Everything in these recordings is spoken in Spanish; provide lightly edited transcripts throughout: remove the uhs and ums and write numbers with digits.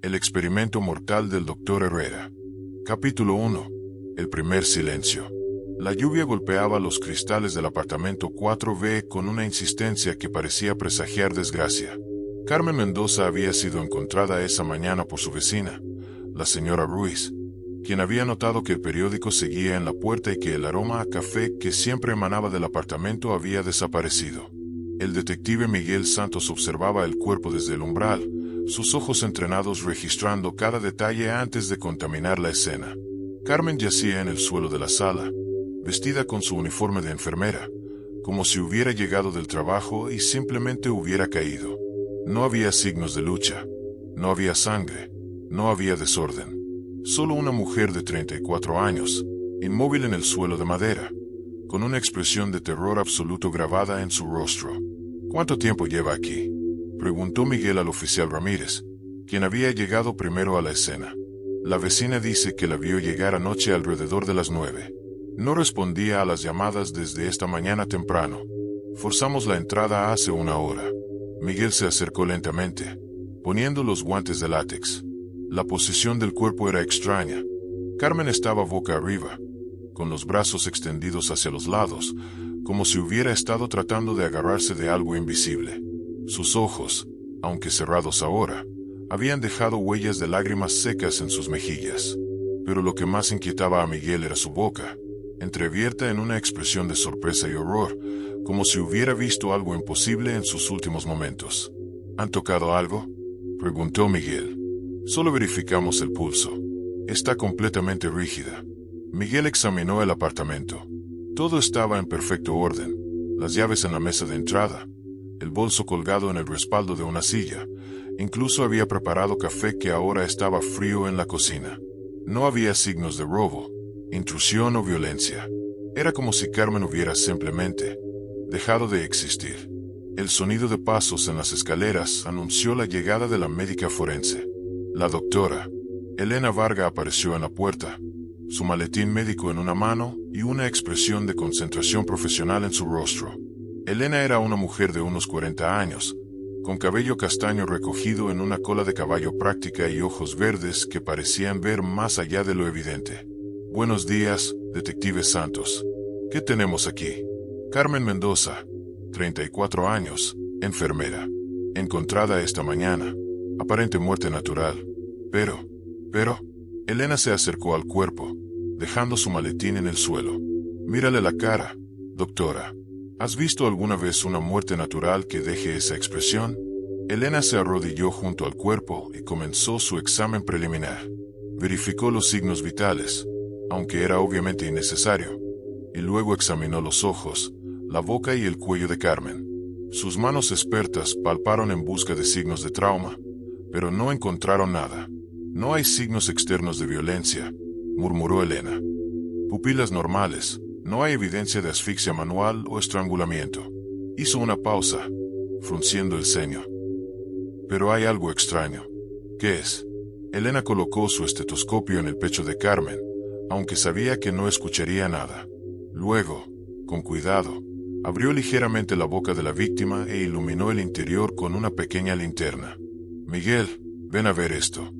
El experimento mortal del Dr. Herrera. Capítulo 1. El primer silencio. La lluvia golpeaba los cristales del apartamento 4B con una insistencia que parecía presagiar desgracia. Carmen Mendoza había sido encontrada esa mañana por su vecina, la señora Ruiz, quien había notado que el periódico seguía en la puerta y que el aroma a café que siempre emanaba del apartamento había desaparecido. El detective Miguel Santos observaba el cuerpo desde el umbral, sus ojos entrenados registrando cada detalle antes de contaminar la escena. Carmen yacía en el suelo de la sala, vestida con su uniforme de enfermera, como si hubiera llegado del trabajo y simplemente hubiera caído. No había signos de lucha, no había sangre, no había desorden. Solo una mujer de 34 años, inmóvil en el suelo de madera, con una expresión de terror absoluto grabada en su rostro. ¿Cuánto tiempo lleva aquí?, preguntó Miguel al oficial Ramírez, quien había llegado primero a la escena. La vecina dice que la vio llegar anoche alrededor de las 9. No respondía a las llamadas desde esta mañana temprano. Forzamos la entrada hace una hora. Miguel se acercó lentamente, poniendo los guantes de látex. La posición del cuerpo era extraña. Carmen estaba boca arriba, con los brazos extendidos hacia los lados, como si hubiera estado tratando de agarrarse de algo invisible. Sus ojos, aunque cerrados ahora, habían dejado huellas de lágrimas secas en sus mejillas. Pero lo que más inquietaba a Miguel era su boca, entreabierta en una expresión de sorpresa y horror, como si hubiera visto algo imposible en sus últimos momentos. ¿Han tocado algo?, preguntó Miguel. Solo verificamos el pulso. Está completamente rígida. Miguel examinó el apartamento. Todo estaba en perfecto orden. Las llaves en la mesa de entrada, el bolso colgado en el respaldo de una silla. Incluso había preparado café que ahora estaba frío en la cocina. No había signos de robo, intrusión o violencia. Era como si Carmen hubiera simplemente dejado de existir. El sonido de pasos en las escaleras anunció la llegada de la médica forense. La doctora Elena Varga apareció en la puerta, su maletín médico en una mano y una expresión de concentración profesional en su rostro. Elena era una mujer de unos 40 años, con cabello castaño recogido en una cola de caballo práctica y ojos verdes que parecían ver más allá de lo evidente. Buenos días, detective Santos. ¿Qué tenemos aquí? Carmen Mendoza, 34 años, enfermera. Encontrada esta mañana. Aparente muerte natural. Pero, Elena se acercó al cuerpo, dejando su maletín en el suelo. Mírale la cara, doctora. ¿Has visto alguna vez una muerte natural que deje esa expresión? Elena se arrodilló junto al cuerpo y comenzó su examen preliminar. Verificó los signos vitales, aunque era obviamente innecesario, y luego examinó los ojos, la boca y el cuello de Carmen. Sus manos expertas palparon en busca de signos de trauma, pero no encontraron nada. No hay signos externos de violencia, murmuró Elena. Pupilas normales, no hay evidencia de asfixia manual o estrangulamiento. Hizo una pausa, frunciendo el ceño. Pero hay algo extraño. ¿Qué es? Elena colocó su estetoscopio en el pecho de Carmen, aunque sabía que no escucharía nada. Luego, con cuidado, abrió ligeramente la boca de la víctima e iluminó el interior con una pequeña linterna. Miguel, ven a ver esto.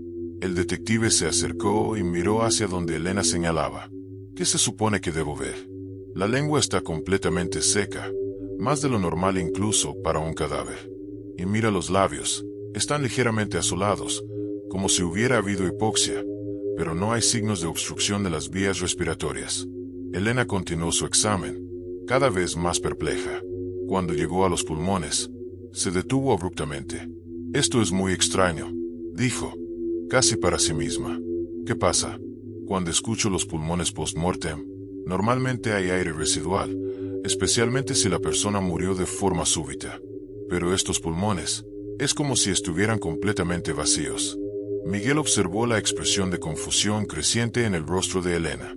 El detective se acercó y miró hacia donde Elena señalaba. ¿Qué se supone que debo ver? La lengua está completamente seca, más de lo normal incluso para un cadáver. Y mira los labios, están ligeramente azulados, como si hubiera habido hipoxia, pero no hay signos de obstrucción de las vías respiratorias. Elena continuó su examen, cada vez más perpleja. Cuando llegó a los pulmones, se detuvo abruptamente. Esto es muy extraño, dijo, casi para sí misma. ¿Qué pasa? Cuando escucho los pulmones post-mortem, normalmente hay aire residual, especialmente si la persona murió de forma súbita. Pero estos pulmones, es como si estuvieran completamente vacíos. Miguel observó la expresión de confusión creciente en el rostro de Elena.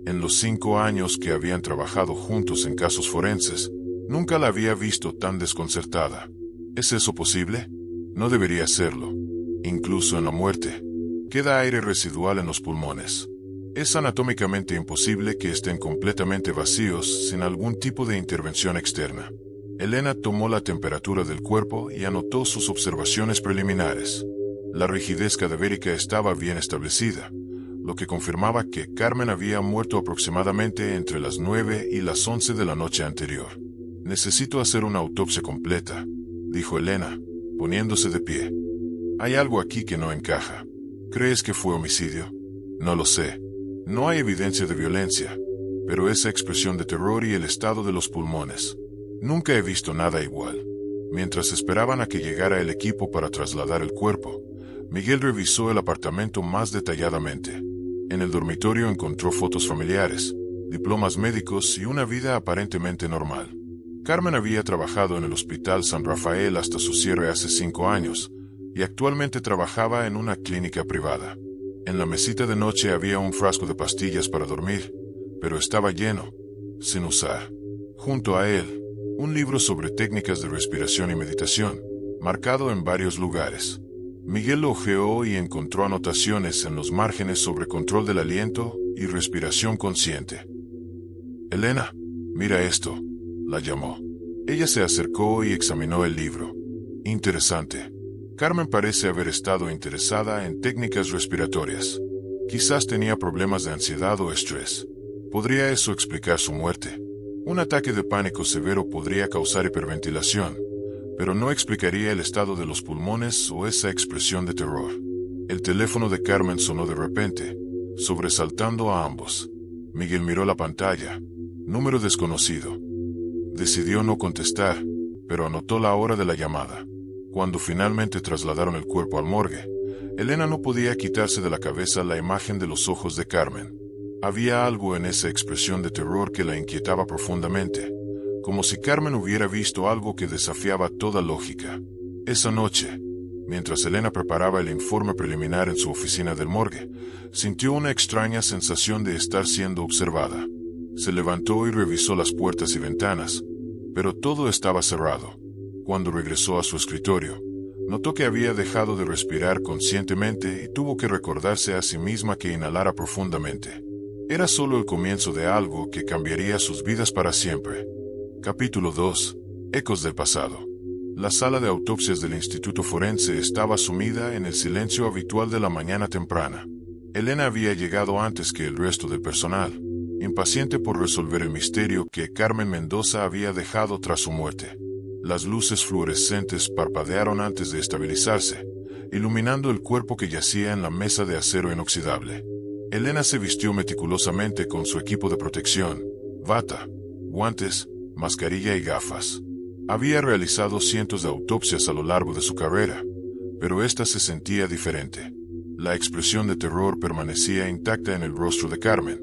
En los 5 años que habían trabajado juntos en casos forenses, nunca la había visto tan desconcertada. ¿Es eso posible? No debería serlo. Incluso en la muerte, queda aire residual en los pulmones. Es anatómicamente imposible que estén completamente vacíos sin algún tipo de intervención externa. Elena tomó la temperatura del cuerpo y anotó sus observaciones preliminares. La rigidez cadavérica estaba bien establecida, lo que confirmaba que Carmen había muerto aproximadamente entre las 9 y las 11 de la noche anterior. «Necesito hacer una autopsia completa», dijo Elena, poniéndose de pie. «Hay algo aquí que no encaja. ¿Crees que fue homicidio?» «No lo sé. No hay evidencia de violencia, pero esa expresión de terror y el estado de los pulmones. Nunca he visto nada igual». Mientras esperaban a que llegara el equipo para trasladar el cuerpo, Miguel revisó el apartamento más detalladamente. En el dormitorio encontró fotos familiares, diplomas médicos y una vida aparentemente normal. Carmen había trabajado en el Hospital San Rafael hasta su cierre hace 5 años, y actualmente trabajaba en una clínica privada. En la mesita de noche había un frasco de pastillas para dormir, pero estaba lleno, sin usar. Junto a él, un libro sobre técnicas de respiración y meditación, marcado en varios lugares. Miguel lo hojeó y encontró anotaciones en los márgenes sobre control del aliento y respiración consciente. «Elena, mira esto», la llamó. Ella se acercó y examinó el libro. «Interesante. Carmen parece haber estado interesada en técnicas respiratorias. Quizás tenía problemas de ansiedad o estrés. ¿Podría eso explicar su muerte? Un ataque de pánico severo podría causar hiperventilación, pero no explicaría el estado de los pulmones o esa expresión de terror». El teléfono de Carmen sonó de repente, sobresaltando a ambos. Miguel miró la pantalla. Número desconocido. Decidió no contestar, pero anotó la hora de la llamada. Cuando finalmente trasladaron el cuerpo al morgue, Elena no podía quitarse de la cabeza la imagen de los ojos de Carmen. Había algo en esa expresión de terror que la inquietaba profundamente, como si Carmen hubiera visto algo que desafiaba toda lógica. Esa noche, mientras Elena preparaba el informe preliminar en su oficina del morgue, sintió una extraña sensación de estar siendo observada. Se levantó y revisó las puertas y ventanas, pero todo estaba cerrado. Cuando regresó a su escritorio, notó que había dejado de respirar conscientemente y tuvo que recordarse a sí misma que inhalara profundamente. Era solo el comienzo de algo que cambiaría sus vidas para siempre. Capítulo 2. Ecos del pasado. La sala de autopsias del Instituto Forense estaba sumida en el silencio habitual de la mañana temprana. Elena había llegado antes que el resto del personal, impaciente por resolver el misterio que Carmen Mendoza había dejado tras su muerte. Las luces fluorescentes parpadearon antes de estabilizarse, iluminando el cuerpo que yacía en la mesa de acero inoxidable. Elena se vistió meticulosamente con su equipo de protección, bata, guantes, mascarilla y gafas. Había realizado cientos de autopsias a lo largo de su carrera, pero esta se sentía diferente. La expresión de terror permanecía intacta en el rostro de Carmen,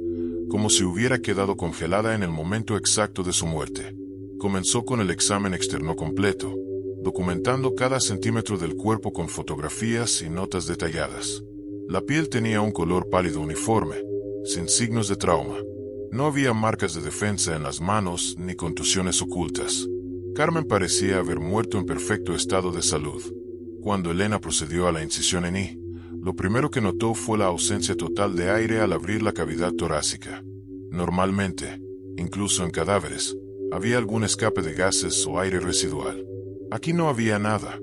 como si hubiera quedado congelada en el momento exacto de su muerte. Comenzó con el examen externo completo, documentando cada centímetro del cuerpo con fotografías y notas detalladas. La piel tenía un color pálido uniforme, sin signos de trauma. No había marcas de defensa en las manos ni contusiones ocultas. Carmen parecía haber muerto en perfecto estado de salud. Cuando Elena procedió a la incisión en I, lo primero que notó fue la ausencia total de aire al abrir la cavidad torácica. Normalmente, incluso en cadáveres, había algún escape de gases o aire residual. Aquí no había nada,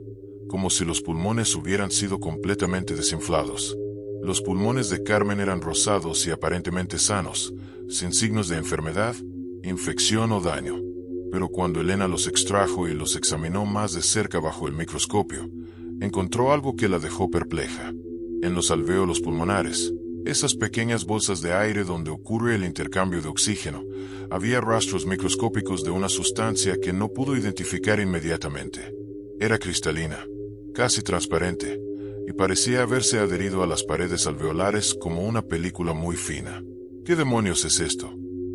como si los pulmones hubieran sido completamente desinflados. Los pulmones de Carmen eran rosados y aparentemente sanos, sin signos de enfermedad, infección o daño. Pero cuando Elena los extrajo y los examinó más de cerca bajo el microscopio, encontró algo que la dejó perpleja. En los alvéolos pulmonares, esas pequeñas bolsas de aire donde ocurre el intercambio de oxígeno, había rastros microscópicos de una sustancia que no pudo identificar inmediatamente. Era cristalina, casi transparente, y parecía haberse adherido a las paredes alveolares como una película muy fina. «¿Qué demonios es esto?»,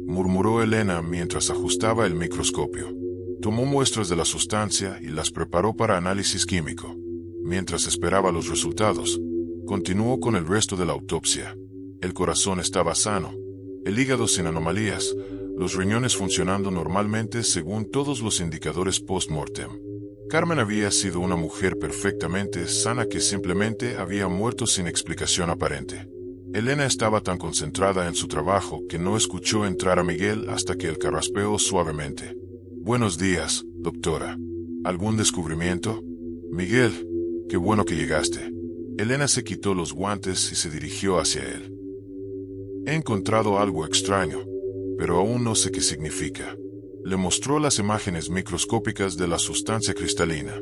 murmuró Elena mientras ajustaba el microscopio. Tomó muestras de la sustancia y las preparó para análisis químico. Mientras esperaba los resultados, continuó con el resto de la autopsia. El corazón estaba sano, el hígado sin anomalías, los riñones funcionando normalmente según todos los indicadores post-mortem. Carmen había sido una mujer perfectamente sana que simplemente había muerto sin explicación aparente. Elena estaba tan concentrada en su trabajo que no escuchó entrar a Miguel hasta que él carraspeó suavemente. «Buenos días, doctora. ¿Algún descubrimiento?» «Miguel, qué bueno que llegaste. Elena se quitó los guantes y se dirigió hacia él. He encontrado algo extraño, pero aún no sé qué significa. Le mostró las imágenes microscópicas de la sustancia cristalina.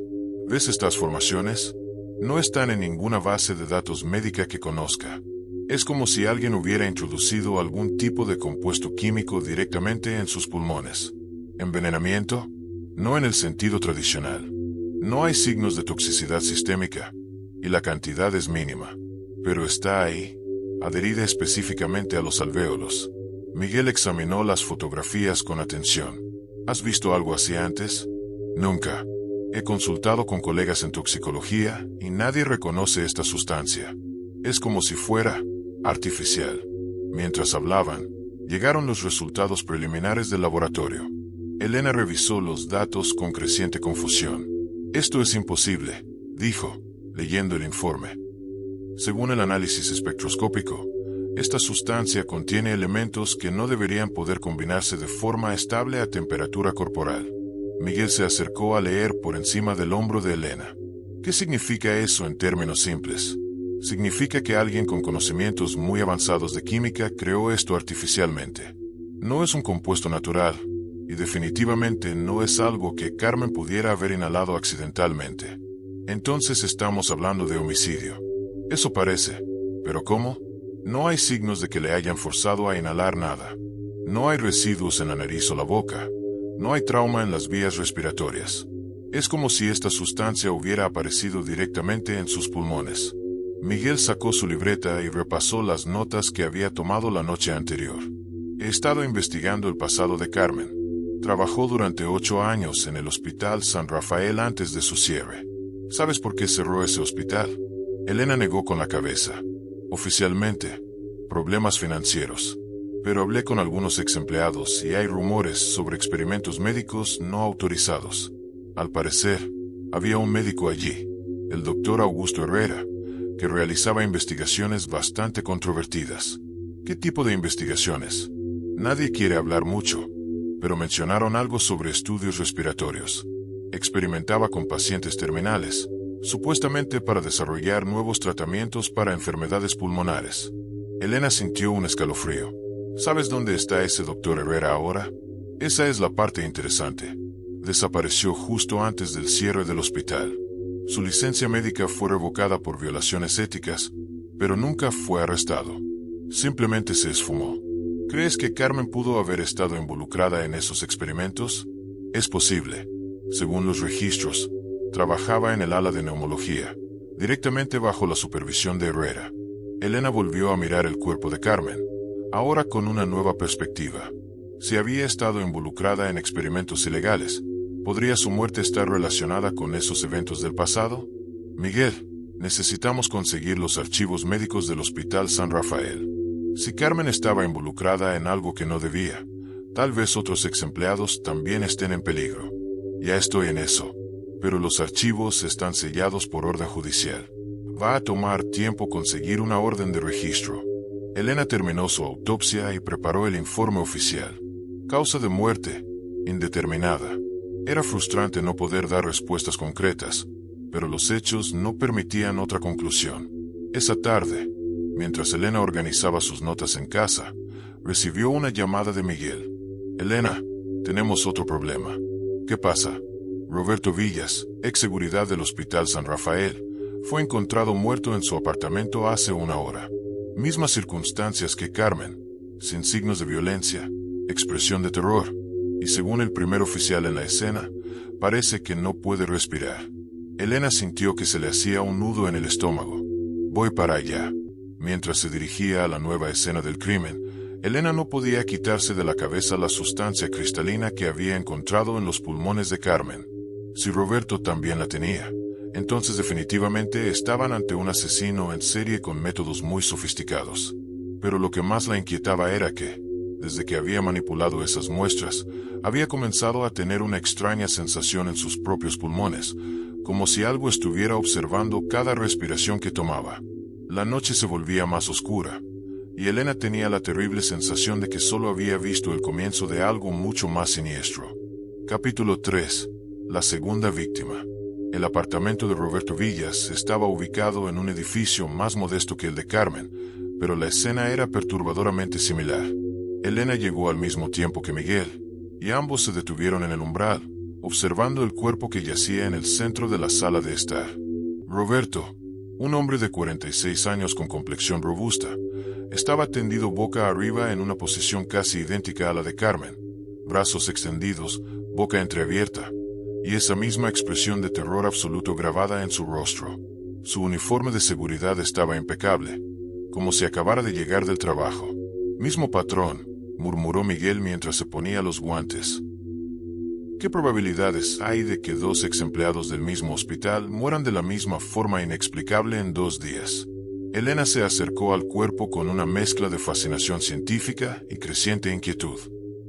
¿Ves estas formaciones? No están en ninguna base de datos médica que conozca. Es como si alguien hubiera introducido algún tipo de compuesto químico directamente en sus pulmones. ¿Envenenamiento? No en el sentido tradicional. No hay signos de toxicidad sistémica, y la cantidad es mínima. Pero está ahí, adherida específicamente a los alvéolos. Miguel examinó las fotografías con atención. ¿Has visto algo así antes? Nunca. He consultado con colegas en toxicología y nadie reconoce esta sustancia. Es como si fuera artificial. Mientras hablaban, llegaron los resultados preliminares del laboratorio. Elena revisó los datos con creciente confusión. Esto es imposible, dijo, leyendo el informe. Según el análisis espectroscópico, esta sustancia contiene elementos que no deberían poder combinarse de forma estable a temperatura corporal. Miguel se acercó a leer por encima del hombro de Elena. ¿Qué significa eso en términos simples? Significa que alguien con conocimientos muy avanzados de química creó esto artificialmente. No es un compuesto natural, y definitivamente no es algo que Carmen pudiera haber inhalado accidentalmente. Entonces estamos hablando de homicidio. Eso parece. ¿Pero cómo? No hay signos de que le hayan forzado a inhalar nada. No hay residuos en la nariz o la boca. No hay trauma en las vías respiratorias. Es como si esta sustancia hubiera aparecido directamente en sus pulmones. Miguel sacó su libreta y repasó las notas que había tomado la noche anterior. He estado investigando el pasado de Carmen. Trabajó durante 8 años en el Hospital San Rafael antes de su cierre. ¿Sabes por qué cerró ese hospital? Elena negó con la cabeza. Oficialmente, problemas financieros. Pero hablé con algunos ex empleados y hay rumores sobre experimentos médicos no autorizados. Al parecer, había un médico allí, el doctor Augusto Herrera, que realizaba investigaciones bastante controvertidas. ¿Qué tipo de investigaciones? Nadie quiere hablar mucho, pero mencionaron algo sobre estudios respiratorios. Experimentaba con pacientes terminales, supuestamente para desarrollar nuevos tratamientos para enfermedades pulmonares. Elena sintió un escalofrío. ¿Sabes dónde está ese doctor Herrera ahora? Esa es la parte interesante. Desapareció justo antes del cierre del hospital. Su licencia médica fue revocada por violaciones éticas, pero nunca fue arrestado. Simplemente se esfumó. ¿Crees que Carmen pudo haber estado involucrada en esos experimentos? Es posible. Según los registros, trabajaba en el ala de neumología, directamente bajo la supervisión de Herrera. Elena volvió a mirar el cuerpo de Carmen, ahora con una nueva perspectiva. Si había estado involucrada en experimentos ilegales, ¿podría su muerte estar relacionada con esos eventos del pasado? Miguel, necesitamos conseguir los archivos médicos del Hospital San Rafael. Si Carmen estaba involucrada en algo que no debía, tal vez otros ex empleados también estén en peligro. Ya estoy en eso. Pero los archivos están sellados por orden judicial. Va a tomar tiempo conseguir una orden de registro. Elena terminó su autopsia y preparó el informe oficial. Causa de muerte, indeterminada. Era frustrante no poder dar respuestas concretas, pero los hechos no permitían otra conclusión. Esa tarde, mientras Elena organizaba sus notas en casa, recibió una llamada de Miguel. Elena, tenemos otro problema. ¿Qué pasa? Roberto Villas, ex seguridad del Hospital San Rafael, fue encontrado muerto en su apartamento hace 1 hora. Mismas circunstancias que Carmen, sin signos de violencia, expresión de terror, y según el primer oficial en la escena, parece que no puede respirar. Elena sintió que se le hacía un nudo en el estómago. Voy para allá. Mientras se dirigía a la nueva escena del crimen, Elena no podía quitarse de la cabeza la sustancia cristalina que había encontrado en los pulmones de Carmen. Si Roberto también la tenía, entonces definitivamente estaban ante un asesino en serie con métodos muy sofisticados. Pero lo que más la inquietaba era que, desde que había manipulado esas muestras, había comenzado a tener una extraña sensación en sus propios pulmones, como si algo estuviera observando cada respiración que tomaba. La noche se volvía más oscura, y Elena tenía la terrible sensación de que solo había visto el comienzo de algo mucho más siniestro. Capítulo 3. La segunda víctima. El apartamento de Roberto Villas estaba ubicado en un edificio más modesto que el de Carmen, pero la escena era perturbadoramente similar. Elena llegó al mismo tiempo que Miguel, y ambos se detuvieron en el umbral, observando el cuerpo que yacía en el centro de la sala de estar. Roberto, un hombre de 46 años con complexión robusta, estaba tendido boca arriba en una posición casi idéntica a la de Carmen, brazos extendidos, boca entreabierta, y esa misma expresión de terror absoluto grabada en su rostro. Su uniforme de seguridad estaba impecable, como si acabara de llegar del trabajo. Mismo patrón, murmuró Miguel mientras se ponía los guantes. ¿Qué probabilidades hay de que dos ex empleados del mismo hospital mueran de la misma forma inexplicable en 2 días? Elena se acercó al cuerpo con una mezcla de fascinación científica y creciente inquietud.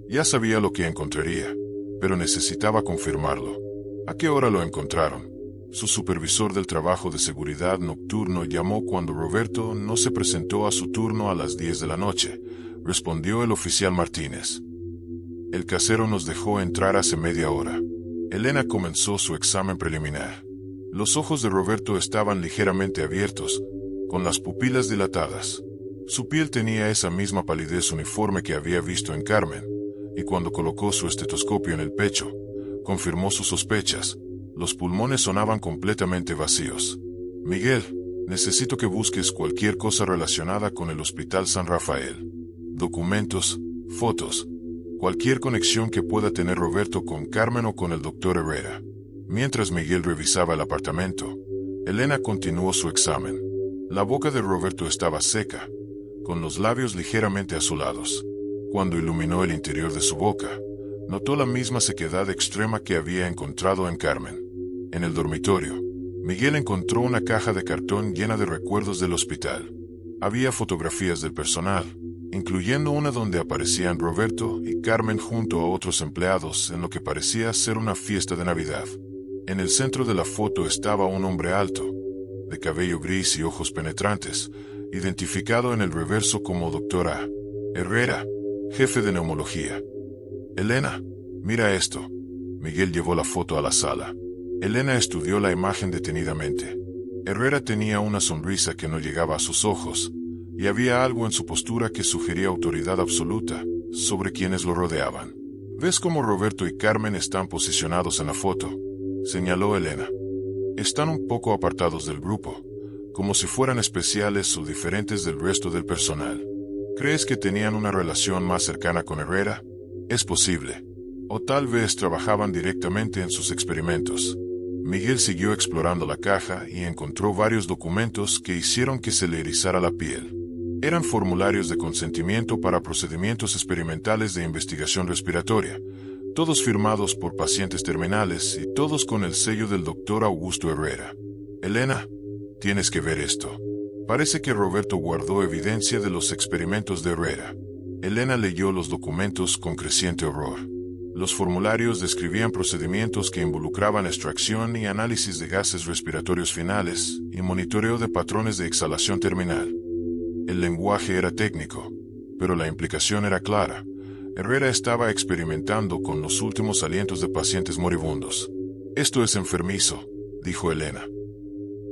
Ya sabía lo que encontraría, pero necesitaba confirmarlo. ¿A qué hora lo encontraron? Su supervisor del trabajo de seguridad nocturno llamó cuando Roberto no se presentó a su turno a las 10 de la noche, respondió el oficial Martínez. El casero nos dejó entrar hace media hora. Elena comenzó su examen preliminar. Los ojos de Roberto estaban ligeramente abiertos, con las pupilas dilatadas. Su piel tenía esa misma palidez uniforme que había visto en Carmen, y cuando colocó su estetoscopio en el pecho, confirmó sus sospechas. Los pulmones sonaban completamente vacíos. Miguel, necesito que busques cualquier cosa relacionada con el Hospital San Rafael. Documentos, fotos, cualquier conexión que pueda tener Roberto con Carmen o con el doctor Herrera. Mientras Miguel revisaba el apartamento, Elena continuó su examen. La boca de Roberto estaba seca, con los labios ligeramente azulados. Cuando iluminó el interior de su boca, notó la misma sequedad extrema que había encontrado en Carmen. En el dormitorio, Miguel encontró una caja de cartón llena de recuerdos del hospital. Había fotografías del personal, incluyendo una donde aparecían Roberto y Carmen junto a otros empleados en lo que parecía ser una fiesta de Navidad. En el centro de la foto estaba un hombre alto, de cabello gris y ojos penetrantes, identificado en el reverso como Dr. A. Herrera, jefe de neumología. Elena, mira esto. Miguel llevó la foto a la sala. Elena estudió la imagen detenidamente. Herrera tenía una sonrisa que no llegaba a sus ojos, y había algo en su postura que sugería autoridad absoluta sobre quienes lo rodeaban. ¿Ves cómo Roberto y Carmen están posicionados en la foto?, señaló Elena. Están un poco apartados del grupo, como si fueran especiales o diferentes del resto del personal. ¿Crees que tenían una relación más cercana con Herrera? Es posible. O tal vez trabajaban directamente en sus experimentos. Miguel siguió explorando la caja y encontró varios documentos que hicieron que se le erizara la piel. Eran formularios de consentimiento para procedimientos experimentales de investigación respiratoria, todos firmados por pacientes terminales y todos con el sello del doctor Augusto Herrera. Elena, tienes que ver esto. Parece que Roberto guardó evidencia de los experimentos de Herrera. Elena leyó los documentos con creciente horror. Los formularios describían procedimientos que involucraban extracción y análisis de gases respiratorios finales y monitoreo de patrones de exhalación terminal. El lenguaje era técnico, pero la implicación era clara. Herrera estaba experimentando con los últimos alientos de pacientes moribundos. Esto es enfermizo, dijo Elena.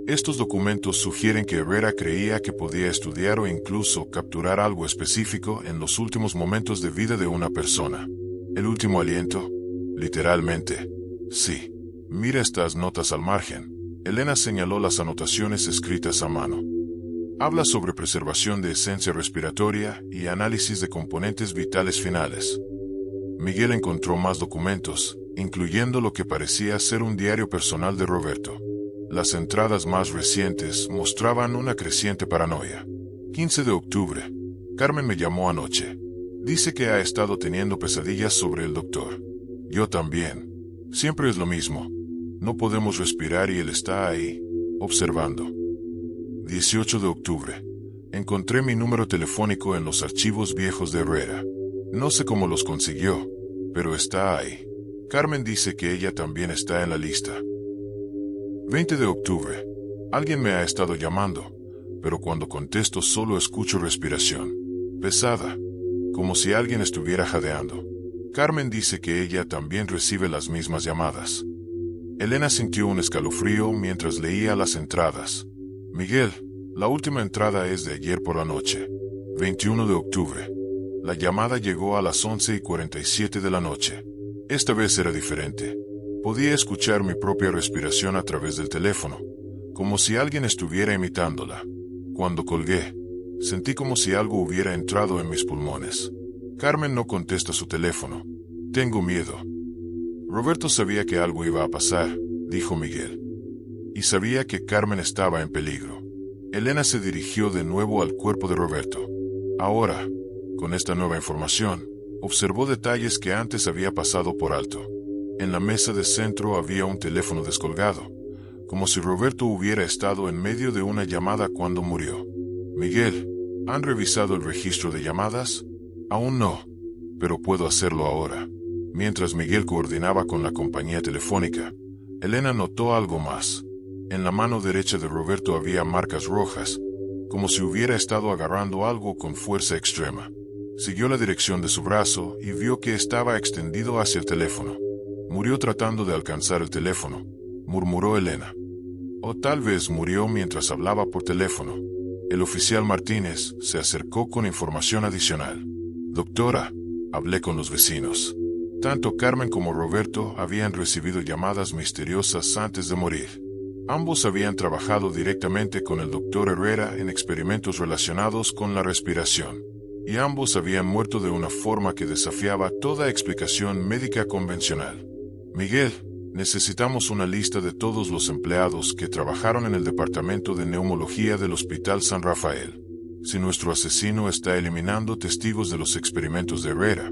Estos documentos sugieren que Herrera creía que podía estudiar o incluso capturar algo específico en los últimos momentos de vida de una persona. ¿El último aliento? Literalmente. Sí. Mira estas notas al margen. Elena señaló las anotaciones escritas a mano. Habla sobre preservación de esencia respiratoria y análisis de componentes vitales finales. Miguel encontró más documentos, incluyendo lo que parecía ser un diario personal de Roberto. Las entradas más recientes mostraban una creciente paranoia. 15 de octubre. Carmen me llamó anoche. Dice que ha estado teniendo pesadillas sobre el doctor. Yo también. Siempre es lo mismo. No podemos respirar y él está ahí, observando. 18 de octubre. Encontré mi número telefónico en los archivos viejos de Herrera. No sé cómo los consiguió, pero está ahí. Carmen dice que ella también está en la lista. 20 de octubre. Alguien me ha estado llamando, pero cuando contesto solo escucho respiración pesada, como si alguien estuviera jadeando. Carmen dice que ella también recibe las mismas llamadas. Elena sintió un escalofrío mientras leía las entradas. Miguel, la última entrada es de ayer por la noche, 21 de octubre. La llamada llegó a las 11:47 de la noche. Esta vez era diferente. Podía escuchar mi propia respiración a través del teléfono, como si alguien estuviera imitándola. Cuando colgué, sentí como si algo hubiera entrado en mis pulmones. Carmen no contesta su teléfono. Tengo miedo. Roberto sabía que algo iba a pasar, dijo Miguel. Y sabía que Carmen estaba en peligro. Elena se dirigió de nuevo al cuerpo de Roberto. Ahora, con esta nueva información, observó detalles que antes había pasado por alto. En la mesa de centro había un teléfono descolgado, como si Roberto hubiera estado en medio de una llamada cuando murió. Miguel, ¿han revisado el registro de llamadas? Aún no, pero puedo hacerlo ahora. Mientras Miguel coordinaba con la compañía telefónica, Elena notó algo más. En la mano derecha de Roberto había marcas rojas, como si hubiera estado agarrando algo con fuerza extrema. Siguió la dirección de su brazo y vio que estaba extendido hacia el teléfono. Murió tratando de alcanzar el teléfono, murmuró Elena. O tal vez murió mientras hablaba por teléfono. El oficial Martínez se acercó con información adicional. Doctora, hablé con los vecinos. Tanto Carmen como Roberto habían recibido llamadas misteriosas antes de morir. Ambos habían trabajado directamente con el doctor Herrera en experimentos relacionados con la respiración. Y ambos habían muerto de una forma que desafiaba toda explicación médica convencional. Miguel, necesitamos una lista de todos los empleados que trabajaron en el departamento de neumología del Hospital San Rafael. Si nuestro asesino está eliminando testigos de los experimentos de Herrera,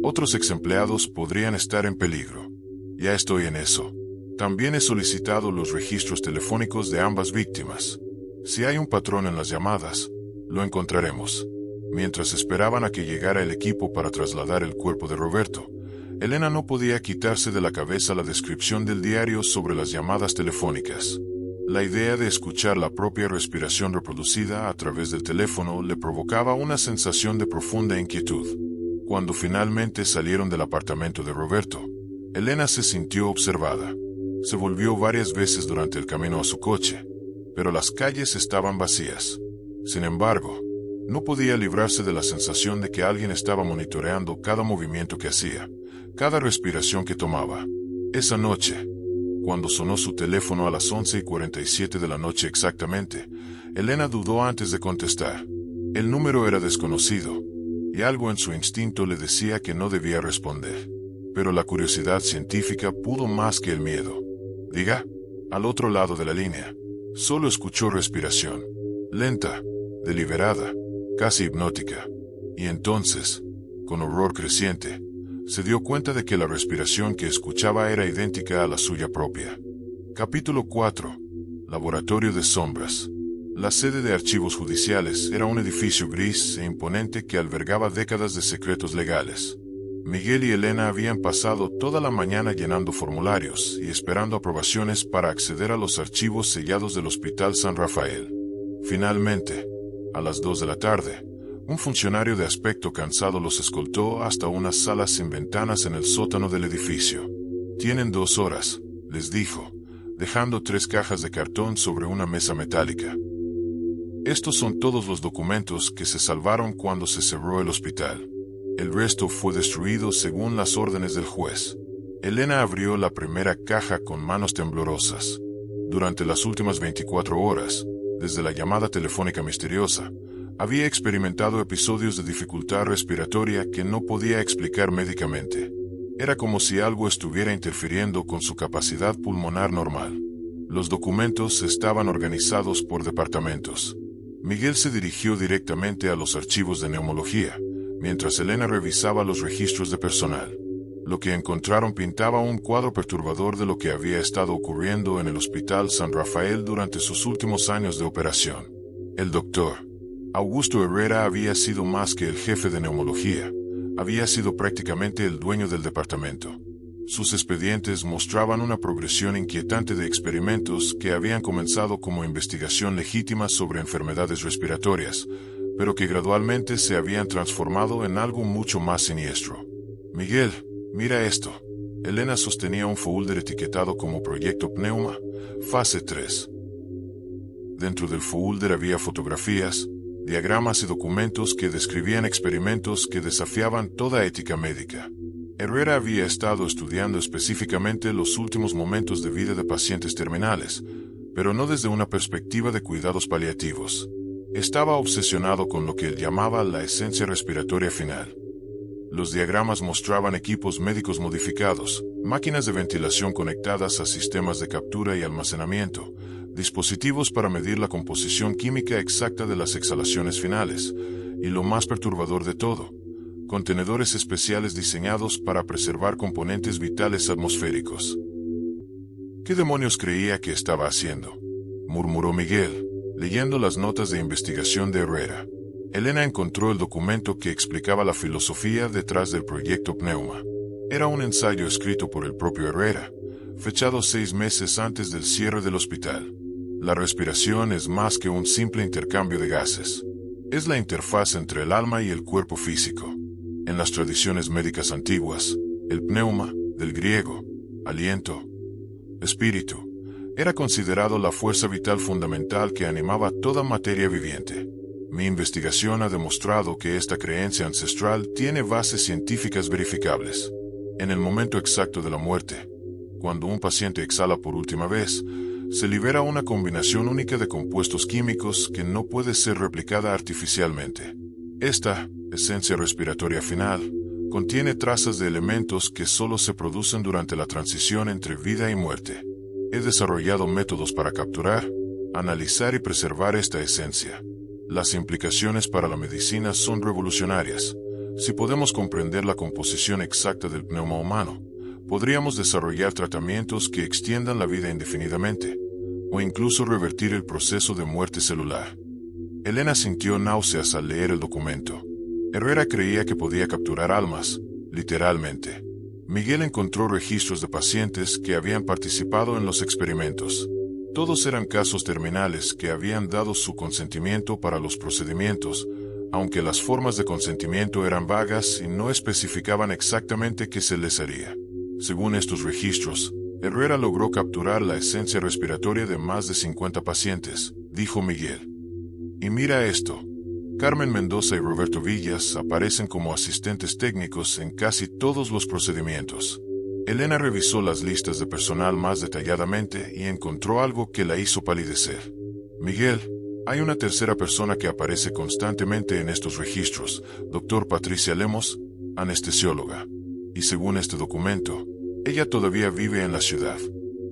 otros ex empleados podrían estar en peligro. Ya estoy en eso. También he solicitado los registros telefónicos de ambas víctimas. Si hay un patrón en las llamadas, lo encontraremos. Mientras esperaban a que llegara el equipo para trasladar el cuerpo de Roberto, Elena no podía quitarse de la cabeza la descripción del diario sobre las llamadas telefónicas. La idea de escuchar la propia respiración reproducida a través del teléfono le provocaba una sensación de profunda inquietud. Cuando finalmente salieron del apartamento de Roberto, Elena se sintió observada. Se volvió varias veces durante el camino a su coche, pero las calles estaban vacías. Sin embargo, no podía librarse de la sensación de que alguien estaba monitoreando cada movimiento que hacía, cada respiración que tomaba. Esa noche, cuando sonó su teléfono a las 11:47 de la noche exactamente, Elena dudó antes de contestar. El número era desconocido, y algo en su instinto le decía que no debía responder. Pero la curiosidad científica pudo más que el miedo. Diga, al otro lado de la línea, solo escuchó respiración, lenta, deliberada, casi hipnótica. Y entonces, con horror creciente, se dio cuenta de que la respiración que escuchaba era idéntica a la suya propia. Capítulo 4. Laboratorio de sombras. La sede de archivos judiciales era un edificio gris e imponente que albergaba décadas de secretos legales. Miguel y Elena habían pasado toda la mañana llenando formularios y esperando aprobaciones para acceder a los archivos sellados del Hospital San Rafael. Finalmente, a las 2 de la tarde, un funcionario de aspecto cansado los escoltó hasta una sala sin ventanas en el sótano del edificio. Tienen 2 horas, les dijo, dejando 3 cajas de cartón sobre una mesa metálica. Estos son todos los documentos que se salvaron cuando se cerró el hospital. El resto fue destruido según las órdenes del juez. Elena abrió la primera caja con manos temblorosas. Durante las últimas 24 horas, desde la llamada telefónica misteriosa, había experimentado episodios de dificultad respiratoria que no podía explicar médicamente. Era como si algo estuviera interfiriendo con su capacidad pulmonar normal. Los documentos estaban organizados por departamentos. Miguel se dirigió directamente a los archivos de neumología, mientras Elena revisaba los registros de personal. Lo que encontraron pintaba un cuadro perturbador de lo que había estado ocurriendo en el Hospital San Rafael durante sus últimos años de operación. El doctor Augusto Herrera había sido más que el jefe de neumología, había sido prácticamente el dueño del departamento. Sus expedientes mostraban una progresión inquietante de experimentos que habían comenzado como investigación legítima sobre enfermedades respiratorias, pero que gradualmente se habían transformado en algo mucho más siniestro. Miguel, mira esto. Elena sostenía un folder etiquetado como Proyecto Pneuma, Fase 3. Dentro del folder había fotografías, diagramas y documentos que describían experimentos que desafiaban toda ética médica. Herrera había estado estudiando específicamente los últimos momentos de vida de pacientes terminales, pero no desde una perspectiva de cuidados paliativos. Estaba obsesionado con lo que él llamaba la esencia respiratoria final. Los diagramas mostraban equipos médicos modificados, máquinas de ventilación conectadas a sistemas de captura y almacenamiento, dispositivos para medir la composición química exacta de las exhalaciones finales, y lo más perturbador de todo, contenedores especiales diseñados para preservar componentes vitales atmosféricos. ¿Qué demonios creía que estaba haciendo?, murmuró Miguel, leyendo las notas de investigación de Herrera. Elena encontró el documento que explicaba la filosofía detrás del Proyecto Pneuma. Era un ensayo escrito por el propio Herrera, fechado 6 meses antes del cierre del hospital. La respiración es más que un simple intercambio de gases. Es la interfaz entre el alma y el cuerpo físico. En las tradiciones médicas antiguas, el pneuma, del griego, aliento, espíritu, era considerado la fuerza vital fundamental que animaba toda materia viviente. Mi investigación ha demostrado que esta creencia ancestral tiene bases científicas verificables. En el momento exacto de la muerte, cuando un paciente exhala por última vez, se libera una combinación única de compuestos químicos que no puede ser replicada artificialmente. Esta esencia respiratoria final contiene trazas de elementos que solo se producen durante la transición entre vida y muerte. He desarrollado métodos para capturar, analizar y preservar esta esencia. Las implicaciones para la medicina son revolucionarias. Si podemos comprender la composición exacta del pneuma humano, podríamos desarrollar tratamientos que extiendan la vida indefinidamente, o incluso revertir el proceso de muerte celular. Elena sintió náuseas al leer el documento. Herrera creía que podía capturar almas, literalmente. Miguel encontró registros de pacientes que habían participado en los experimentos. Todos eran casos terminales que habían dado su consentimiento para los procedimientos, aunque las formas de consentimiento eran vagas y no especificaban exactamente qué se les haría. Según estos registros, Herrera logró capturar la esencia respiratoria de más de 50 pacientes, dijo Miguel. Y mira esto. Carmen Mendoza y Roberto Villas aparecen como asistentes técnicos en casi todos los procedimientos. Elena revisó las listas de personal más detalladamente y encontró algo que la hizo palidecer. Miguel, hay una tercera persona que aparece constantemente en estos registros, Dr. Patricia Lemos, anestesióloga. Y según este documento, ella todavía vive en la ciudad.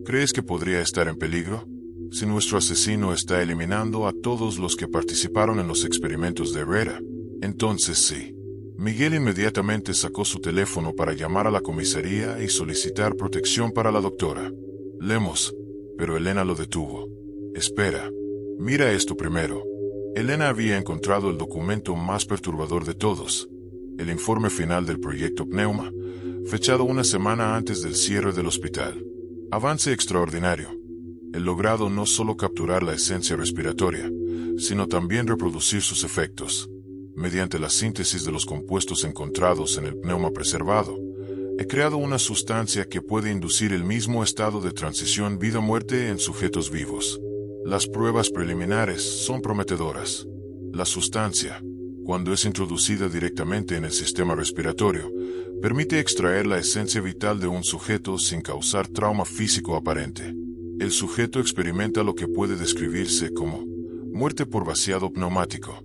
¿Crees que podría estar en peligro? Si nuestro asesino está eliminando a todos los que participaron en los experimentos de Herrera, entonces sí. Miguel inmediatamente sacó su teléfono para llamar a la comisaría y solicitar protección para la doctora Lemos, pero Elena lo detuvo. Espera, mira esto primero. Elena había encontrado el documento más perturbador de todos, el informe final del Proyecto Pneuma, fechado una semana antes del cierre del hospital. Avance extraordinario. El logrado no solo capturar la esencia respiratoria, sino también reproducir sus efectos. Mediante la síntesis de los compuestos encontrados en el pneuma preservado, he creado una sustancia que puede inducir el mismo estado de transición vida-muerte en sujetos vivos. Las pruebas preliminares son prometedoras. La sustancia, cuando es introducida directamente en el sistema respiratorio, permite extraer la esencia vital de un sujeto sin causar trauma físico aparente. El sujeto experimenta lo que puede describirse como muerte por vaciado pneumático.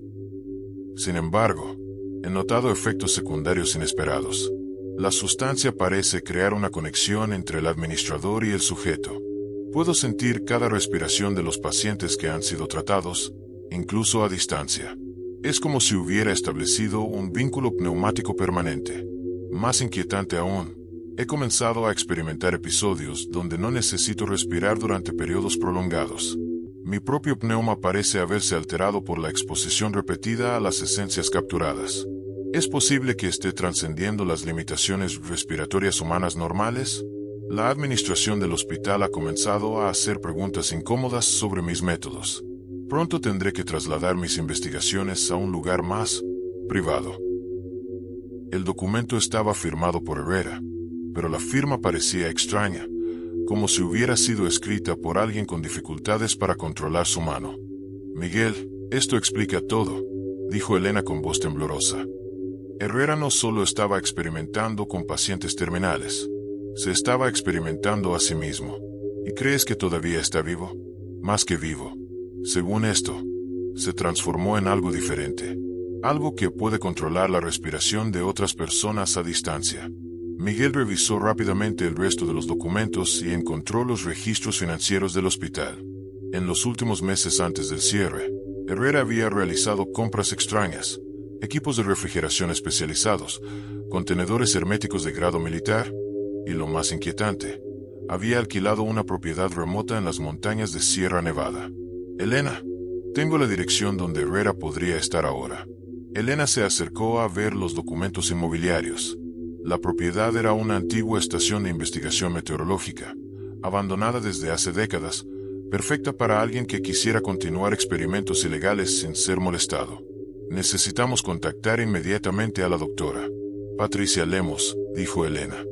Sin embargo, he notado efectos secundarios inesperados. La sustancia parece crear una conexión entre el administrador y el sujeto. Puedo sentir cada respiración de los pacientes que han sido tratados, incluso a distancia. Es como si hubiera establecido un vínculo pneumático permanente. Más inquietante aún, he comenzado a experimentar episodios donde no necesito respirar durante periodos prolongados. Mi propio pneuma parece haberse alterado por la exposición repetida a las esencias capturadas. ¿Es posible que esté trascendiendo las limitaciones respiratorias humanas normales? La administración del hospital ha comenzado a hacer preguntas incómodas sobre mis métodos. Pronto tendré que trasladar mis investigaciones a un lugar más privado. El documento estaba firmado por Herrera, pero la firma parecía extraña, como si hubiera sido escrita por alguien con dificultades para controlar su mano. Miguel, esto explica todo, dijo Elena con voz temblorosa. Herrera no solo estaba experimentando con pacientes terminales, se estaba experimentando a sí mismo. ¿Y crees que todavía está vivo? Más que vivo. Según esto, se transformó en algo diferente. Algo que puede controlar la respiración de otras personas a distancia. Miguel revisó rápidamente el resto de los documentos y encontró los registros financieros del hospital. En los últimos meses antes del cierre, Herrera había realizado compras extrañas, equipos de refrigeración especializados, contenedores herméticos de grado militar, y lo más inquietante, había alquilado una propiedad remota en las montañas de Sierra Nevada. Elena, tengo la dirección donde Herrera podría estar ahora. Elena se acercó a ver los documentos inmobiliarios. La propiedad era una antigua estación de investigación meteorológica, abandonada desde hace décadas, perfecta para alguien que quisiera continuar experimentos ilegales sin ser molestado. Necesitamos contactar inmediatamente a la doctora Patricia Lemos, dijo Elena.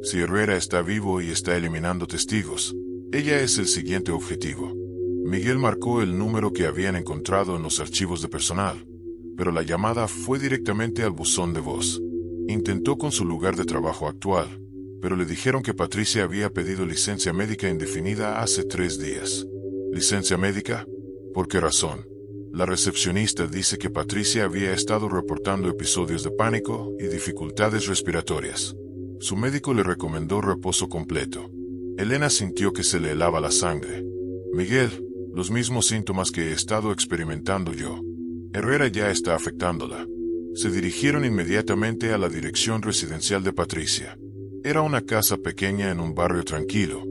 Si Herrera está vivo y está eliminando testigos, ella es el siguiente objetivo. Miguel marcó el número que habían encontrado en los archivos de personal, pero la llamada fue directamente al buzón de voz. Intentó con su lugar de trabajo actual, pero le dijeron que Patricia había pedido licencia médica indefinida hace 3 días. ¿Licencia médica? ¿Por qué razón? La recepcionista dice que Patricia había estado reportando episodios de pánico y dificultades respiratorias. Su médico le recomendó reposo completo. Elena sintió que se le helaba la sangre. Miguel, los mismos síntomas que he estado experimentando yo. Herrera ya está afectándola. Se dirigieron inmediatamente a la dirección residencial de Patricia. Era una casa pequeña en un barrio tranquilo,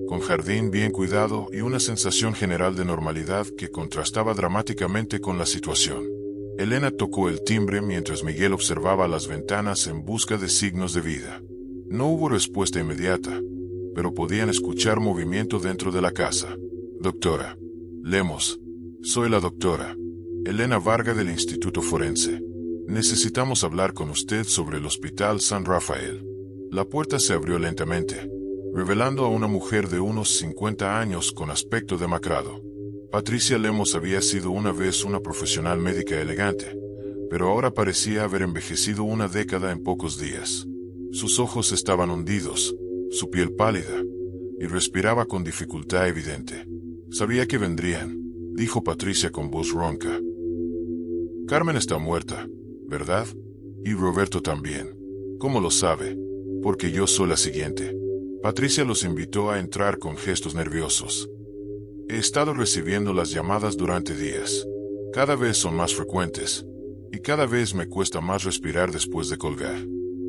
con jardín bien cuidado y una sensación general de normalidad que contrastaba dramáticamente con la situación. Elena tocó el timbre mientras Miguel observaba las ventanas en busca de signos de vida. No hubo respuesta inmediata, pero podían escuchar movimiento dentro de la casa. Doctora Lemos, soy la doctora Elena Varga del Instituto Forense. Necesitamos hablar con usted sobre el Hospital San Rafael. La puerta se abrió lentamente, revelando a una mujer de unos 50 años con aspecto demacrado. Patricia Lemos había sido una vez una profesional médica elegante, pero ahora parecía haber envejecido una década en pocos días. Sus ojos estaban hundidos, su piel pálida, y respiraba con dificultad evidente. Sabía que vendrían, dijo Patricia con voz ronca. Carmen está muerta, ¿verdad? Y Roberto también. ¿Cómo lo sabe? Porque yo soy la siguiente. Patricia los invitó a entrar con gestos nerviosos. He estado recibiendo las llamadas durante días. Cada vez son más frecuentes, y cada vez me cuesta más respirar después de colgar.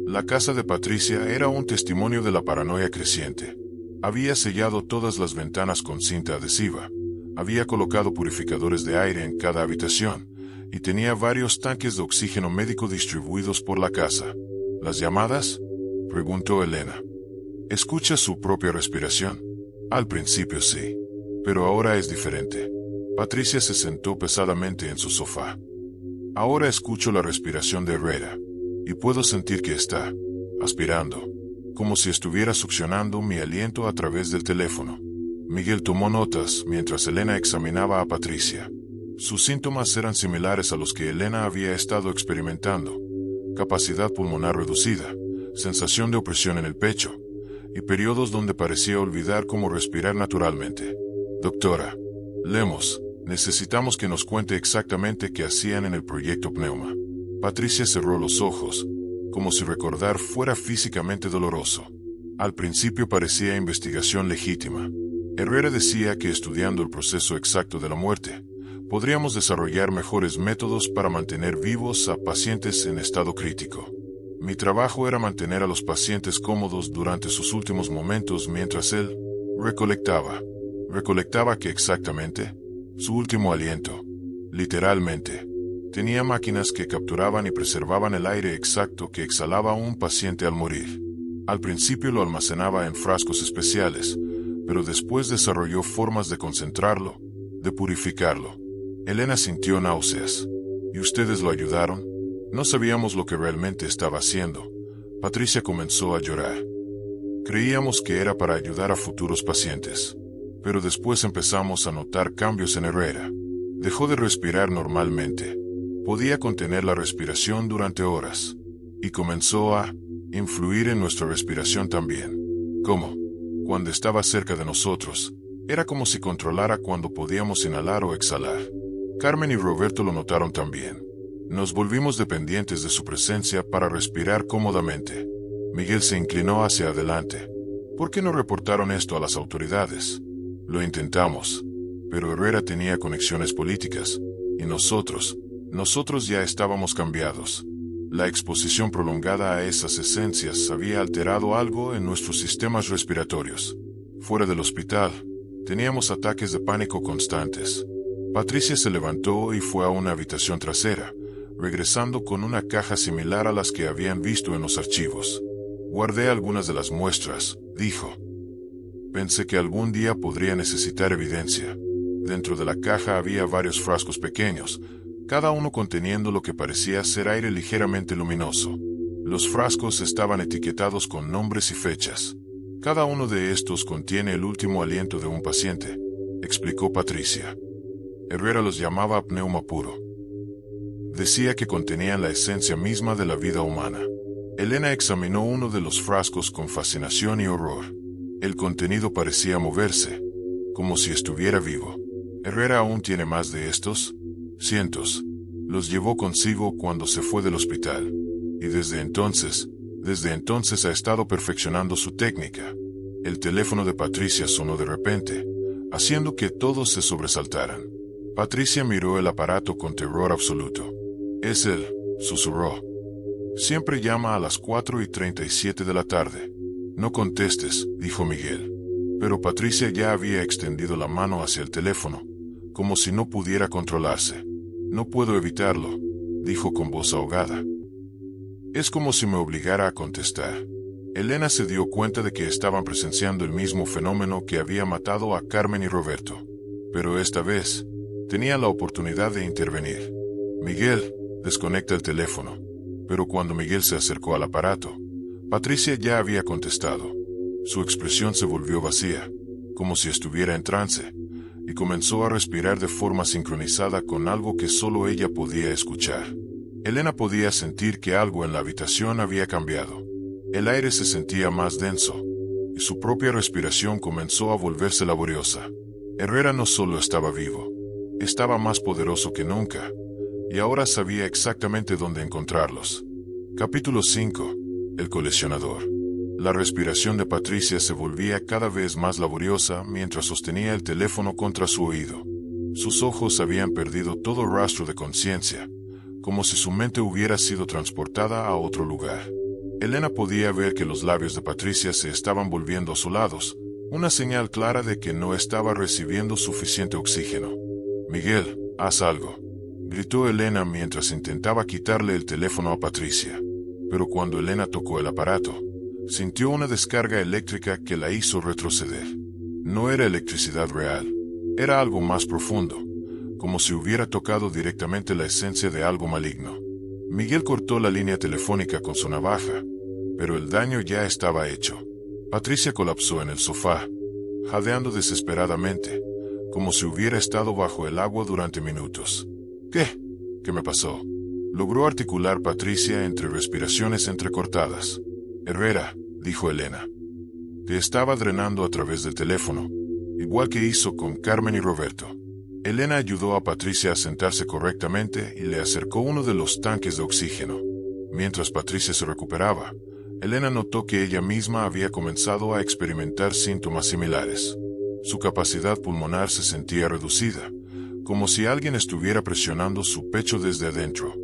La casa de Patricia era un testimonio de la paranoia creciente. Había sellado todas las ventanas con cinta adhesiva, había colocado purificadores de aire en cada habitación, y tenía varios tanques de oxígeno médico distribuidos por la casa. ¿Las llamadas? Preguntó Elena. ¿Escucha su propia respiración? Al principio sí, pero ahora es diferente. Patricia se sentó pesadamente en su sofá. Ahora escucho la respiración de Herrera, y puedo sentir que está aspirando, como si estuviera succionando mi aliento a través del teléfono. Miguel tomó notas mientras Elena examinaba a Patricia. Sus síntomas eran similares a los que Elena había estado experimentando: capacidad pulmonar reducida, sensación de opresión en el pecho, y periodos donde parecía olvidar cómo respirar naturalmente. Doctora Lemos, necesitamos que nos cuente exactamente qué hacían en el proyecto Pneuma. Patricia cerró los ojos, como si recordar fuera físicamente doloroso. Al principio parecía investigación legítima. Herrera decía que estudiando el proceso exacto de la muerte, podríamos desarrollar mejores métodos para mantener vivos a pacientes en estado crítico. Mi trabajo era mantener a los pacientes cómodos durante sus últimos momentos mientras él recolectaba. ¿Recolectaba qué exactamente? Su último aliento. Literalmente. Tenía máquinas que capturaban y preservaban el aire exacto que exhalaba un paciente al morir. Al principio lo almacenaba en frascos especiales, pero después desarrolló formas de concentrarlo, de purificarlo. Elena sintió náuseas. ¿Y ustedes lo ayudaron? No sabíamos lo que realmente estaba haciendo. Patricia comenzó a llorar. Creíamos que era para ayudar a futuros pacientes. Pero después empezamos a notar cambios en Herrera. Dejó de respirar normalmente. Podía contener la respiración durante horas. Y comenzó a influir en nuestra respiración también. ¿Cómo? Cuando estaba cerca de nosotros, era como si controlara cuando podíamos inhalar o exhalar. Carmen y Roberto lo notaron también. Nos volvimos dependientes de su presencia para respirar cómodamente. Miguel se inclinó hacia adelante. ¿Por qué no reportaron esto a las autoridades? Lo intentamos, pero Herrera tenía conexiones políticas, y nosotros ya estábamos cambiados. La exposición prolongada a esas esencias había alterado algo en nuestros sistemas respiratorios. Fuera del hospital, teníamos ataques de pánico constantes. Patricia se levantó y fue a una habitación trasera, regresando con una caja similar a las que habían visto en los archivos. Guardé algunas de las muestras, dijo. Pensé que algún día podría necesitar evidencia. Dentro de la caja había varios frascos pequeños, cada uno conteniendo lo que parecía ser aire ligeramente luminoso. Los frascos estaban etiquetados con nombres y fechas. Cada uno de estos contiene el último aliento de un paciente, explicó Patricia. Herrera los llamaba pneuma puro. Decía que contenían la esencia misma de la vida humana. Elena examinó uno de los frascos con fascinación y horror. El contenido parecía moverse, como si estuviera vivo. ¿Herrera aún tiene más de estos? Cientos. Los llevó consigo cuando se fue del hospital. Y desde entonces ha estado perfeccionando su técnica. El teléfono de Patricia sonó de repente, haciendo que todos se sobresaltaran. Patricia miró el aparato con terror absoluto. Es él, susurró. Siempre llama a las 4:37 de la tarde. No contestes, dijo Miguel. Pero Patricia ya había extendido la mano hacia el teléfono, como si no pudiera controlarse. No puedo evitarlo, dijo con voz ahogada. Es como si me obligara a contestar. Elena se dio cuenta de que estaban presenciando el mismo fenómeno que había matado a Carmen y Roberto. Pero esta vez, tenía la oportunidad de intervenir. Miguel, desconecta el teléfono. Pero cuando Miguel se acercó al aparato, Patricia ya había contestado. Su expresión se volvió vacía, como si estuviera en trance, y comenzó a respirar de forma sincronizada con algo que solo ella podía escuchar. Elena podía sentir que algo en la habitación había cambiado. El aire se sentía más denso, y su propia respiración comenzó a volverse laboriosa. Herrera no solo estaba vivo, estaba más poderoso que nunca, y ahora sabía exactamente dónde encontrarlos. Capítulo 5. El coleccionador. La respiración de Patricia se volvía cada vez más laboriosa mientras sostenía el teléfono contra su oído. Sus ojos habían perdido todo rastro de conciencia, como si su mente hubiera sido transportada a otro lugar. Elena podía ver que los labios de Patricia se estaban volviendo azulados, una señal clara de que no estaba recibiendo suficiente oxígeno. Miguel, haz algo, gritó Elena mientras intentaba quitarle el teléfono a Patricia. Pero cuando Elena tocó el aparato, sintió una descarga eléctrica que la hizo retroceder. No era electricidad real, era algo más profundo, como si hubiera tocado directamente la esencia de algo maligno. Miguel cortó la línea telefónica con su navaja, pero el daño ya estaba hecho. Patricia colapsó en el sofá, jadeando desesperadamente, como si hubiera estado bajo el agua durante minutos. ¿Qué? ¿Qué me pasó? Logró articular Patricia entre respiraciones entrecortadas. Herrera, dijo Elena. Te estaba drenando a través del teléfono, igual que hizo con Carmen y Roberto. Elena ayudó a Patricia a sentarse correctamente y le acercó uno de los tanques de oxígeno. Mientras Patricia se recuperaba, Elena notó que ella misma había comenzado a experimentar síntomas similares. Su capacidad pulmonar se sentía reducida, como si alguien estuviera presionando su pecho desde adentro.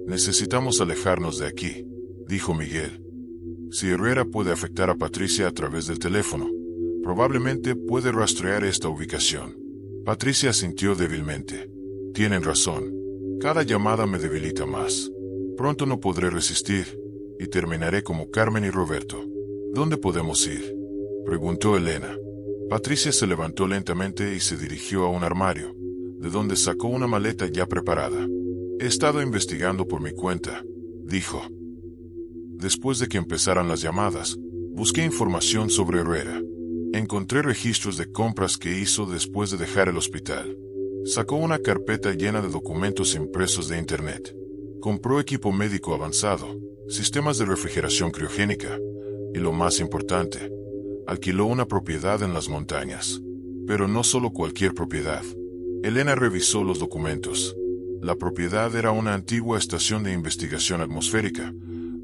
Necesitamos alejarnos de aquí, dijo Miguel. Si Herrera puede afectar a Patricia a través del teléfono, probablemente puede rastrear esta ubicación. Patricia asintió débilmente. Tienen razón. Cada llamada me debilita más. Pronto no podré resistir, y terminaré como Carmen y Roberto. ¿Dónde podemos ir?, preguntó Elena. Patricia se levantó lentamente y se dirigió a un armario, de donde sacó una maleta ya preparada. He estado investigando por mi cuenta, dijo. Después de que empezaran las llamadas, Busqué información sobre Herrera. Encontré registros de compras que hizo después de dejar el hospital. Sacó una carpeta llena de documentos impresos de Internet. Compró equipo médico avanzado, sistemas de refrigeración criogénica, y lo más importante, alquiló una propiedad en las montañas. Pero no solo cualquier propiedad. Elena revisó los documentos. La propiedad era una antigua estación de investigación atmosférica,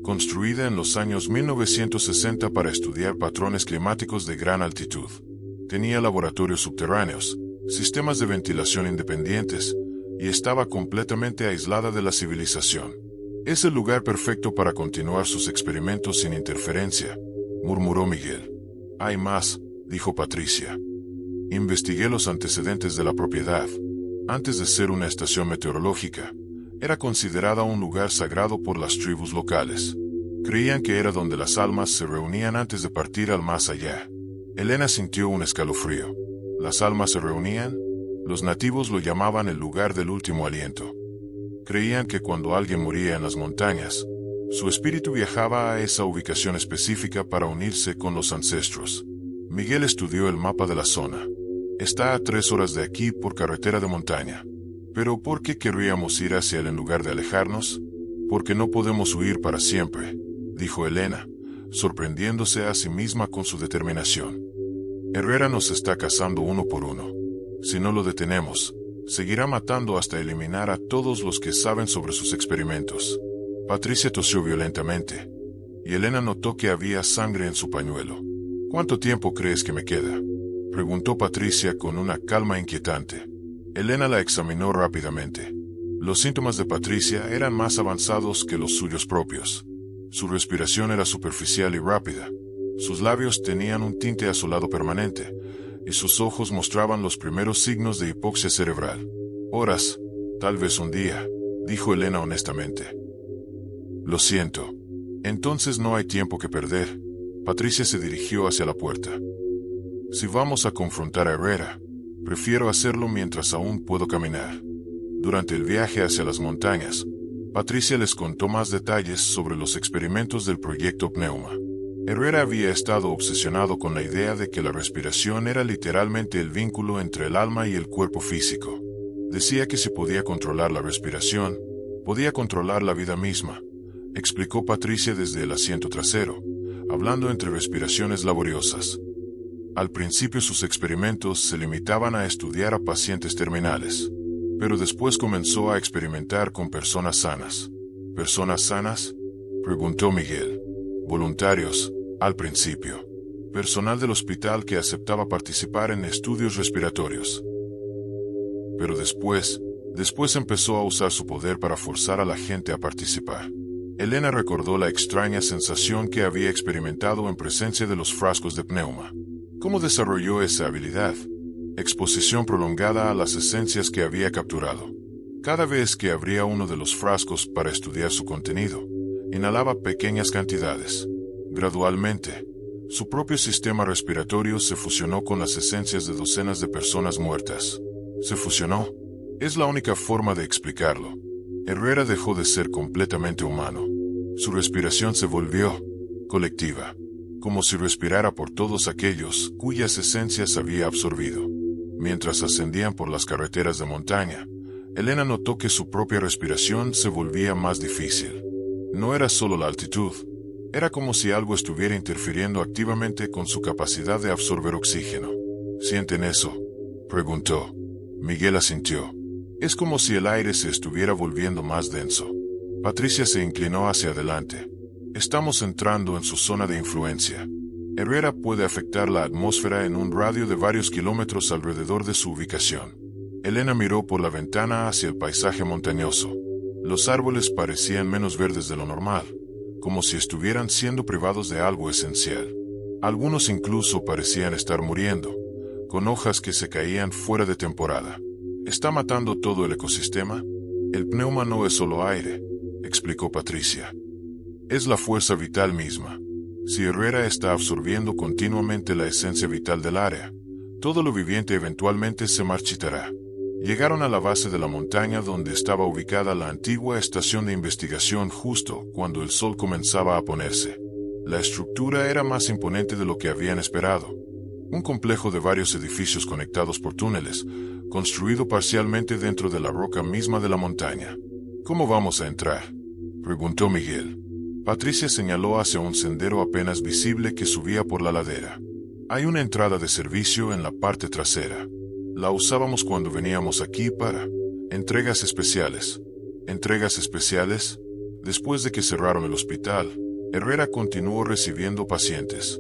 construida en los años 1960 para estudiar patrones climáticos de gran altitud. Tenía laboratorios subterráneos, sistemas de ventilación independientes, y estaba completamente aislada de la civilización. Es el lugar perfecto para continuar sus experimentos sin interferencia, murmuró Miguel. Hay más, dijo Patricia. Investigué los antecedentes de la propiedad. Antes de ser una estación meteorológica, era considerada un lugar sagrado por las tribus locales. Creían que era donde las almas se reunían antes de partir al más allá. Elena sintió un escalofrío. ¿Las almas se reunían? Los nativos lo llamaban el lugar del último aliento. Creían que cuando alguien moría en las montañas, su espíritu viajaba a esa ubicación específica para unirse con los ancestros. Miguel estudió el mapa de la zona. Está a 3 horas de aquí por carretera de montaña. ¿Pero por qué querríamos ir hacia él en lugar de alejarnos? Porque no podemos huir para siempre, dijo Elena, sorprendiéndose a sí misma con su determinación. Herrera nos está cazando uno por uno. Si no lo detenemos, seguirá matando hasta eliminar a todos los que saben sobre sus experimentos. Patricia tosió violentamente, y Elena notó que había sangre en su pañuelo. ¿Cuánto tiempo crees que me queda?, preguntó Patricia con una calma inquietante. Elena la examinó rápidamente. Los síntomas de Patricia eran más avanzados que los suyos propios. Su respiración era superficial y rápida. Sus labios tenían un tinte azulado permanente, y sus ojos mostraban los primeros signos de hipoxia cerebral. Horas, tal vez un día, dijo Elena honestamente. Lo siento. Entonces no hay tiempo que perder. Patricia se dirigió hacia la puerta. Si vamos a confrontar a Herrera, prefiero hacerlo mientras aún puedo caminar. Durante el viaje hacia las montañas, Patricia les contó más detalles sobre los experimentos del proyecto Pneuma. Herrera había estado obsesionado con la idea de que la respiración era literalmente el vínculo entre el alma y el cuerpo físico. Decía que si podía controlar la respiración, podía controlar la vida misma, explicó Patricia desde el asiento trasero, hablando entre respiraciones laboriosas. Al principio sus experimentos se limitaban a estudiar a pacientes terminales, pero después comenzó a experimentar con personas sanas. ¿Personas sanas?, preguntó Miguel. Voluntarios, al principio. Personal del hospital que aceptaba participar en estudios respiratorios. Pero después empezó a usar su poder para forzar a la gente a participar. Elena recordó la extraña sensación que había experimentado en presencia de los frascos de Pneuma. ¿Cómo desarrolló esa habilidad? Exposición prolongada a las esencias que había capturado. Cada vez que abría uno de los frascos para estudiar su contenido, inhalaba pequeñas cantidades. Gradualmente, su propio sistema respiratorio se fusionó con las esencias de docenas de personas muertas. ¿Se fusionó? Es la única forma de explicarlo. Herrera dejó de ser completamente humano. Su respiración se volvió colectiva, como si respirara por todos aquellos cuyas esencias había absorbido. Mientras ascendían por las carreteras de montaña, Elena notó que su propia respiración se volvía más difícil. No era solo la altitud, era como si algo estuviera interfiriendo activamente con su capacidad de absorber oxígeno. ¿Sienten eso?, preguntó. Miguel asintió. Es como si el aire se estuviera volviendo más denso. Patricia se inclinó hacia adelante. Estamos entrando en su zona de influencia. Herrera puede afectar la atmósfera en un radio de varios kilómetros alrededor de su ubicación. Elena miró por la ventana hacia el paisaje montañoso. Los árboles parecían menos verdes de lo normal, como si estuvieran siendo privados de algo esencial. Algunos incluso parecían estar muriendo, con hojas que se caían fuera de temporada. ¿Está matando todo el ecosistema? El pneuma no es solo aire, explicó Patricia. Es la fuerza vital misma. Si Herrera está absorbiendo continuamente la esencia vital del área, todo lo viviente eventualmente se marchitará. Llegaron a la base de la montaña donde estaba ubicada la antigua estación de investigación justo cuando el sol comenzaba a ponerse. La estructura era más imponente de lo que habían esperado. Un complejo de varios edificios conectados por túneles, construido parcialmente dentro de la roca misma de la montaña. ¿Cómo vamos a entrar?, preguntó Miguel. Patricia señaló hacia un sendero apenas visible que subía por la ladera. Hay una entrada de servicio en la parte trasera. La usábamos cuando veníamos aquí para entregas especiales. ¿Entregas especiales? Después de que cerraron el hospital, Herrera continuó recibiendo pacientes.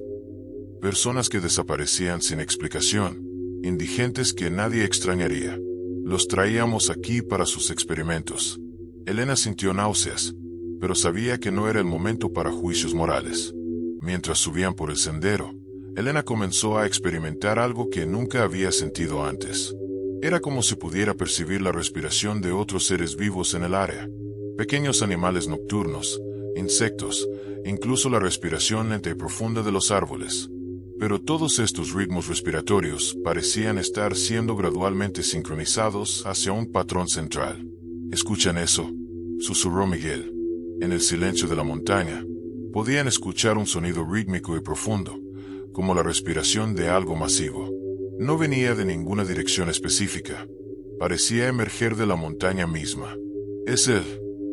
Personas que desaparecían sin explicación, indigentes que nadie extrañaría. Los traíamos aquí para sus experimentos. Elena sintió náuseas, pero sabía que no era el momento para juicios morales. Mientras subían por el sendero, Elena comenzó a experimentar algo que nunca había sentido antes. Era como si pudiera percibir la respiración de otros seres vivos en el área. Pequeños animales nocturnos, insectos, incluso la respiración lenta y profunda de los árboles. Pero todos estos ritmos respiratorios parecían estar siendo gradualmente sincronizados hacia un patrón central. ¿Escuchan eso?, susurró Miguel. En el silencio de la montaña, podían escuchar un sonido rítmico y profundo, como la respiración de algo masivo. No venía de ninguna dirección específica. Parecía emerger de la montaña misma. «Es él»,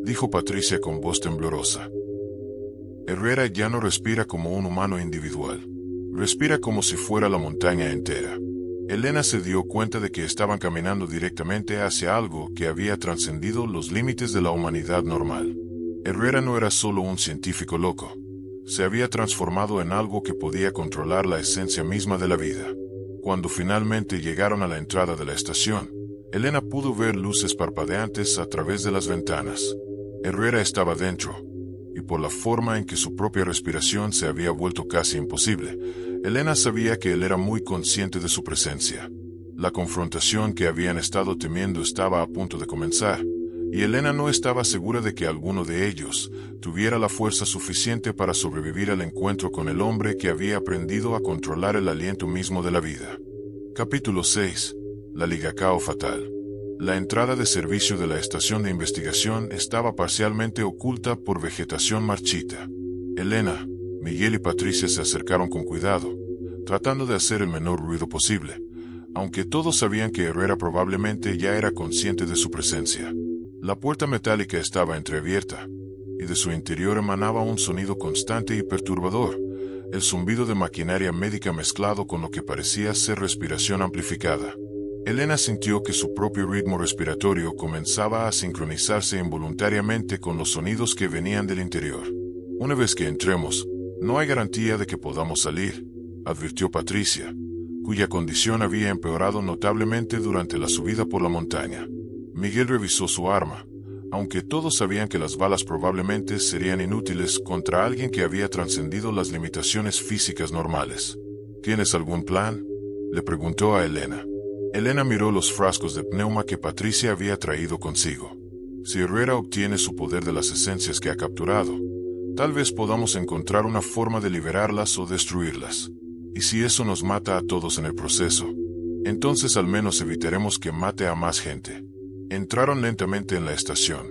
dijo Patricia con voz temblorosa. Herrera ya no respira como un humano individual. Respira como si fuera la montaña entera. Elena se dio cuenta de que estaban caminando directamente hacia algo que había trascendido los límites de la humanidad normal. Herrera no era solo un científico loco. Se había transformado en algo que podía controlar la esencia misma de la vida. Cuando finalmente llegaron a la entrada de la estación, Elena pudo ver luces parpadeantes a través de las ventanas. Herrera estaba dentro, y por la forma en que su propia respiración se había vuelto casi imposible, Elena sabía que él era muy consciente de su presencia. La confrontación que habían estado temiendo estaba a punto de comenzar, y Elena no estaba segura de que alguno de ellos tuviera la fuerza suficiente para sobrevivir al encuentro con el hombre que había aprendido a controlar el aliento mismo de la vida. Capítulo 6. La Ligacao fatal. La entrada de servicio de la estación de investigación estaba parcialmente oculta por vegetación marchita. Elena, Miguel y Patricia se acercaron con cuidado, tratando de hacer el menor ruido posible, aunque todos sabían que Herrera probablemente ya era consciente de su presencia. La puerta metálica estaba entreabierta, y de su interior emanaba un sonido constante y perturbador, el zumbido de maquinaria médica mezclado con lo que parecía ser respiración amplificada. Elena sintió que su propio ritmo respiratorio comenzaba a sincronizarse involuntariamente con los sonidos que venían del interior. «Una vez que entremos, no hay garantía de que podamos salir», advirtió Patricia, cuya condición había empeorado notablemente durante la subida por la montaña. Miguel revisó su arma, aunque todos sabían que las balas probablemente serían inútiles contra alguien que había trascendido las limitaciones físicas normales. «¿Tienes algún plan?», le preguntó a Elena. Elena miró los frascos de pneuma que Patricia había traído consigo. «Si Herrera obtiene su poder de las esencias que ha capturado, tal vez podamos encontrar una forma de liberarlas o destruirlas. Y si eso nos mata a todos en el proceso, entonces al menos evitaremos que mate a más gente». Entraron lentamente en la estación.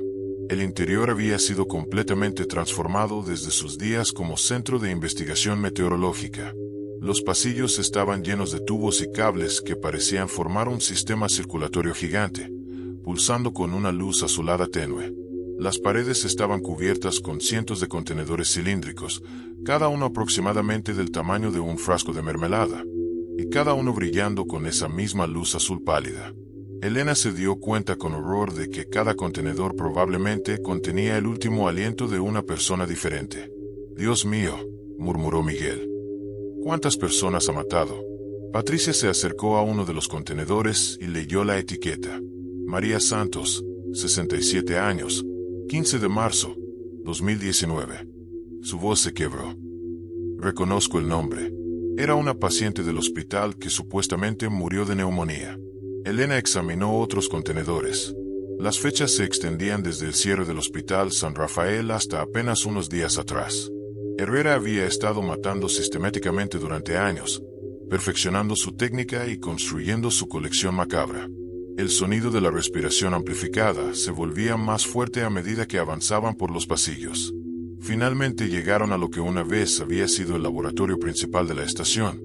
El interior había sido completamente transformado desde sus días como centro de investigación meteorológica. Los pasillos estaban llenos de tubos y cables que parecían formar un sistema circulatorio gigante, pulsando con una luz azulada tenue. Las paredes estaban cubiertas con cientos de contenedores cilíndricos, cada uno aproximadamente del tamaño de un frasco de mermelada, y cada uno brillando con esa misma luz azul pálida. Elena se dio cuenta con horror de que cada contenedor probablemente contenía el último aliento de una persona diferente. «Dios mío», murmuró Miguel. «¿Cuántas personas ha matado?». Patricia se acercó a uno de los contenedores y leyó la etiqueta. «María Santos, 67 años, 15 de marzo, 2019. Su voz se quebró. «Reconozco el nombre. Era una paciente del hospital que supuestamente murió de neumonía». Elena examinó otros contenedores. Las fechas se extendían desde el cierre del Hospital San Rafael hasta apenas unos días atrás. Herrera había estado matando sistemáticamente durante años, perfeccionando su técnica y construyendo su colección macabra. El sonido de la respiración amplificada se volvía más fuerte a medida que avanzaban por los pasillos. Finalmente llegaron a lo que una vez había sido el laboratorio principal de la estación,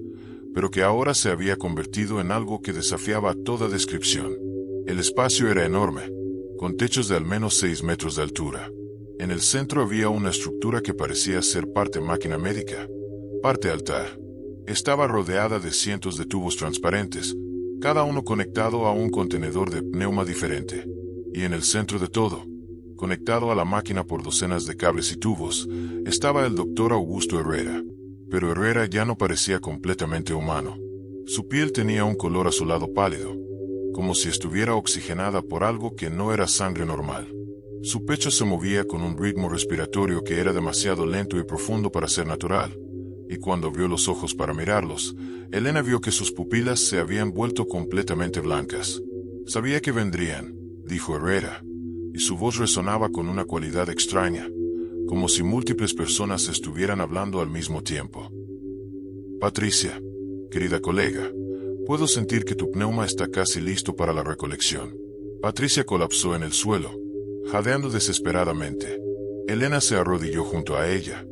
pero que ahora se había convertido en algo que desafiaba toda descripción. El espacio era enorme, con techos de al menos 6 metros de altura. En el centro había una estructura que parecía ser parte máquina médica, parte altar. Estaba rodeada de cientos de tubos transparentes, cada uno conectado a un contenedor de pneuma diferente. Y en el centro de todo, conectado a la máquina por docenas de cables y tubos, estaba el doctor Augusto Herrera. Pero Herrera ya no parecía completamente humano. Su piel tenía un color azulado pálido, como si estuviera oxigenada por algo que no era sangre normal. Su pecho se movía con un ritmo respiratorio que era demasiado lento y profundo para ser natural, y cuando abrió los ojos para mirarlos, Elena vio que sus pupilas se habían vuelto completamente blancas. Sabía que vendrían, dijo Herrera, y su voz resonaba con una cualidad extraña, como si múltiples personas estuvieran hablando al mismo tiempo. Patricia, querida colega, puedo sentir que tu pneuma está casi listo para la recolección. Patricia colapsó en el suelo, jadeando desesperadamente. Elena se arrodilló junto a ella,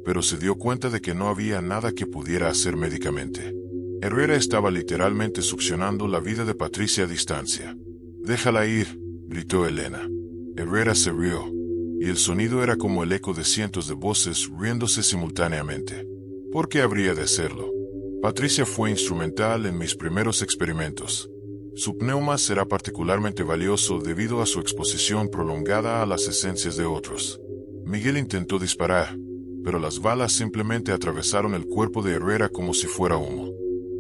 pero se dio cuenta de que no había nada que pudiera hacer médicamente. Herrera estaba literalmente succionando la vida de Patricia a distancia. «Déjala ir», gritó Elena. Herrera se rió, y el sonido era como el eco de cientos de voces riéndose simultáneamente. ¿Por qué habría de hacerlo? Patricia fue instrumental en mis primeros experimentos. Su pneuma será particularmente valioso debido a su exposición prolongada a las esencias de otros. Miguel intentó disparar, pero las balas simplemente atravesaron el cuerpo de Herrera como si fuera humo.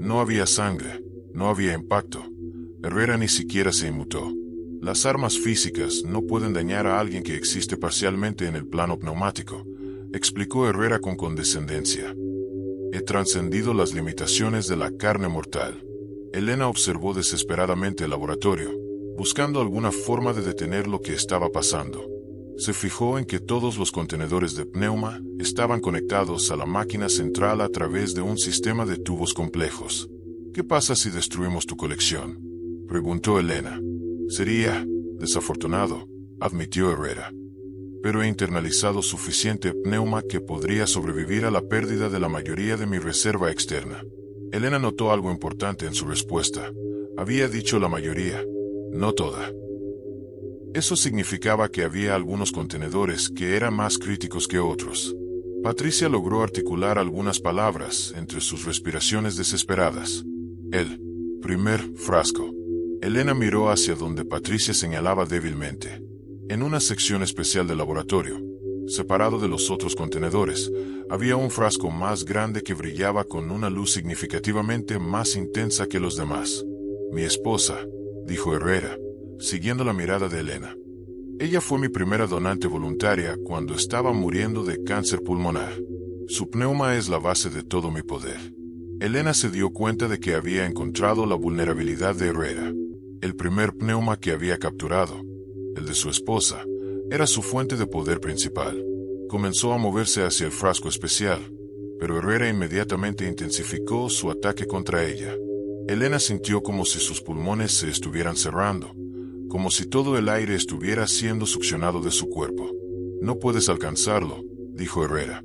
No había sangre, no había impacto. Herrera ni siquiera se inmutó. Las armas físicas no pueden dañar a alguien que existe parcialmente en el plano pneumático, explicó Herrera con condescendencia. He trascendido las limitaciones de la carne mortal. Elena observó desesperadamente el laboratorio, buscando alguna forma de detener lo que estaba pasando. Se fijó en que todos los contenedores de pneuma estaban conectados a la máquina central a través de un sistema de tubos complejos. ¿Qué pasa si destruimos tu colección?, preguntó Elena. Sería desafortunado, admitió Herrera. Pero he internalizado suficiente pneuma que podría sobrevivir a la pérdida de la mayoría de mi reserva externa. Elena notó algo importante en su respuesta. Había dicho la mayoría, no toda. Eso significaba que había algunos contenedores que eran más críticos que otros. Patricia logró articular algunas palabras entre sus respiraciones desesperadas. El primer frasco. Elena miró hacia donde Patricia señalaba débilmente. En una sección especial del laboratorio, separado de los otros contenedores, había un frasco más grande que brillaba con una luz significativamente más intensa que los demás. Mi esposa, dijo Herrera, siguiendo la mirada de Elena. Ella fue mi primera donante voluntaria cuando estaba muriendo de cáncer pulmonar. Su pneuma es la base de todo mi poder. Elena se dio cuenta de que había encontrado la vulnerabilidad de Herrera. El primer pneuma que había capturado, el de su esposa, era su fuente de poder principal. Comenzó a moverse hacia el frasco especial, pero Herrera inmediatamente intensificó su ataque contra ella. Elena sintió como si sus pulmones se estuvieran cerrando, como si todo el aire estuviera siendo succionado de su cuerpo. No puedes alcanzarlo, dijo Herrera.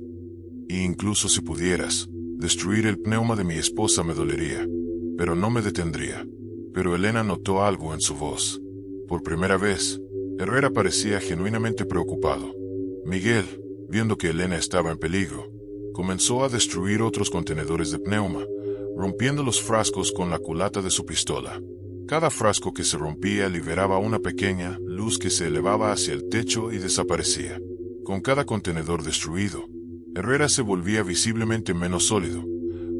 E incluso si pudieras, destruir el pneuma de mi esposa me dolería, pero no me detendría. Pero Elena notó algo en su voz. Por primera vez, Herrera parecía genuinamente preocupado. Miguel, viendo que Elena estaba en peligro, comenzó a destruir otros contenedores de pneuma, rompiendo los frascos con la culata de su pistola. Cada frasco que se rompía liberaba una pequeña luz que se elevaba hacia el techo y desaparecía. Con cada contenedor destruido, Herrera se volvía visiblemente menos sólido,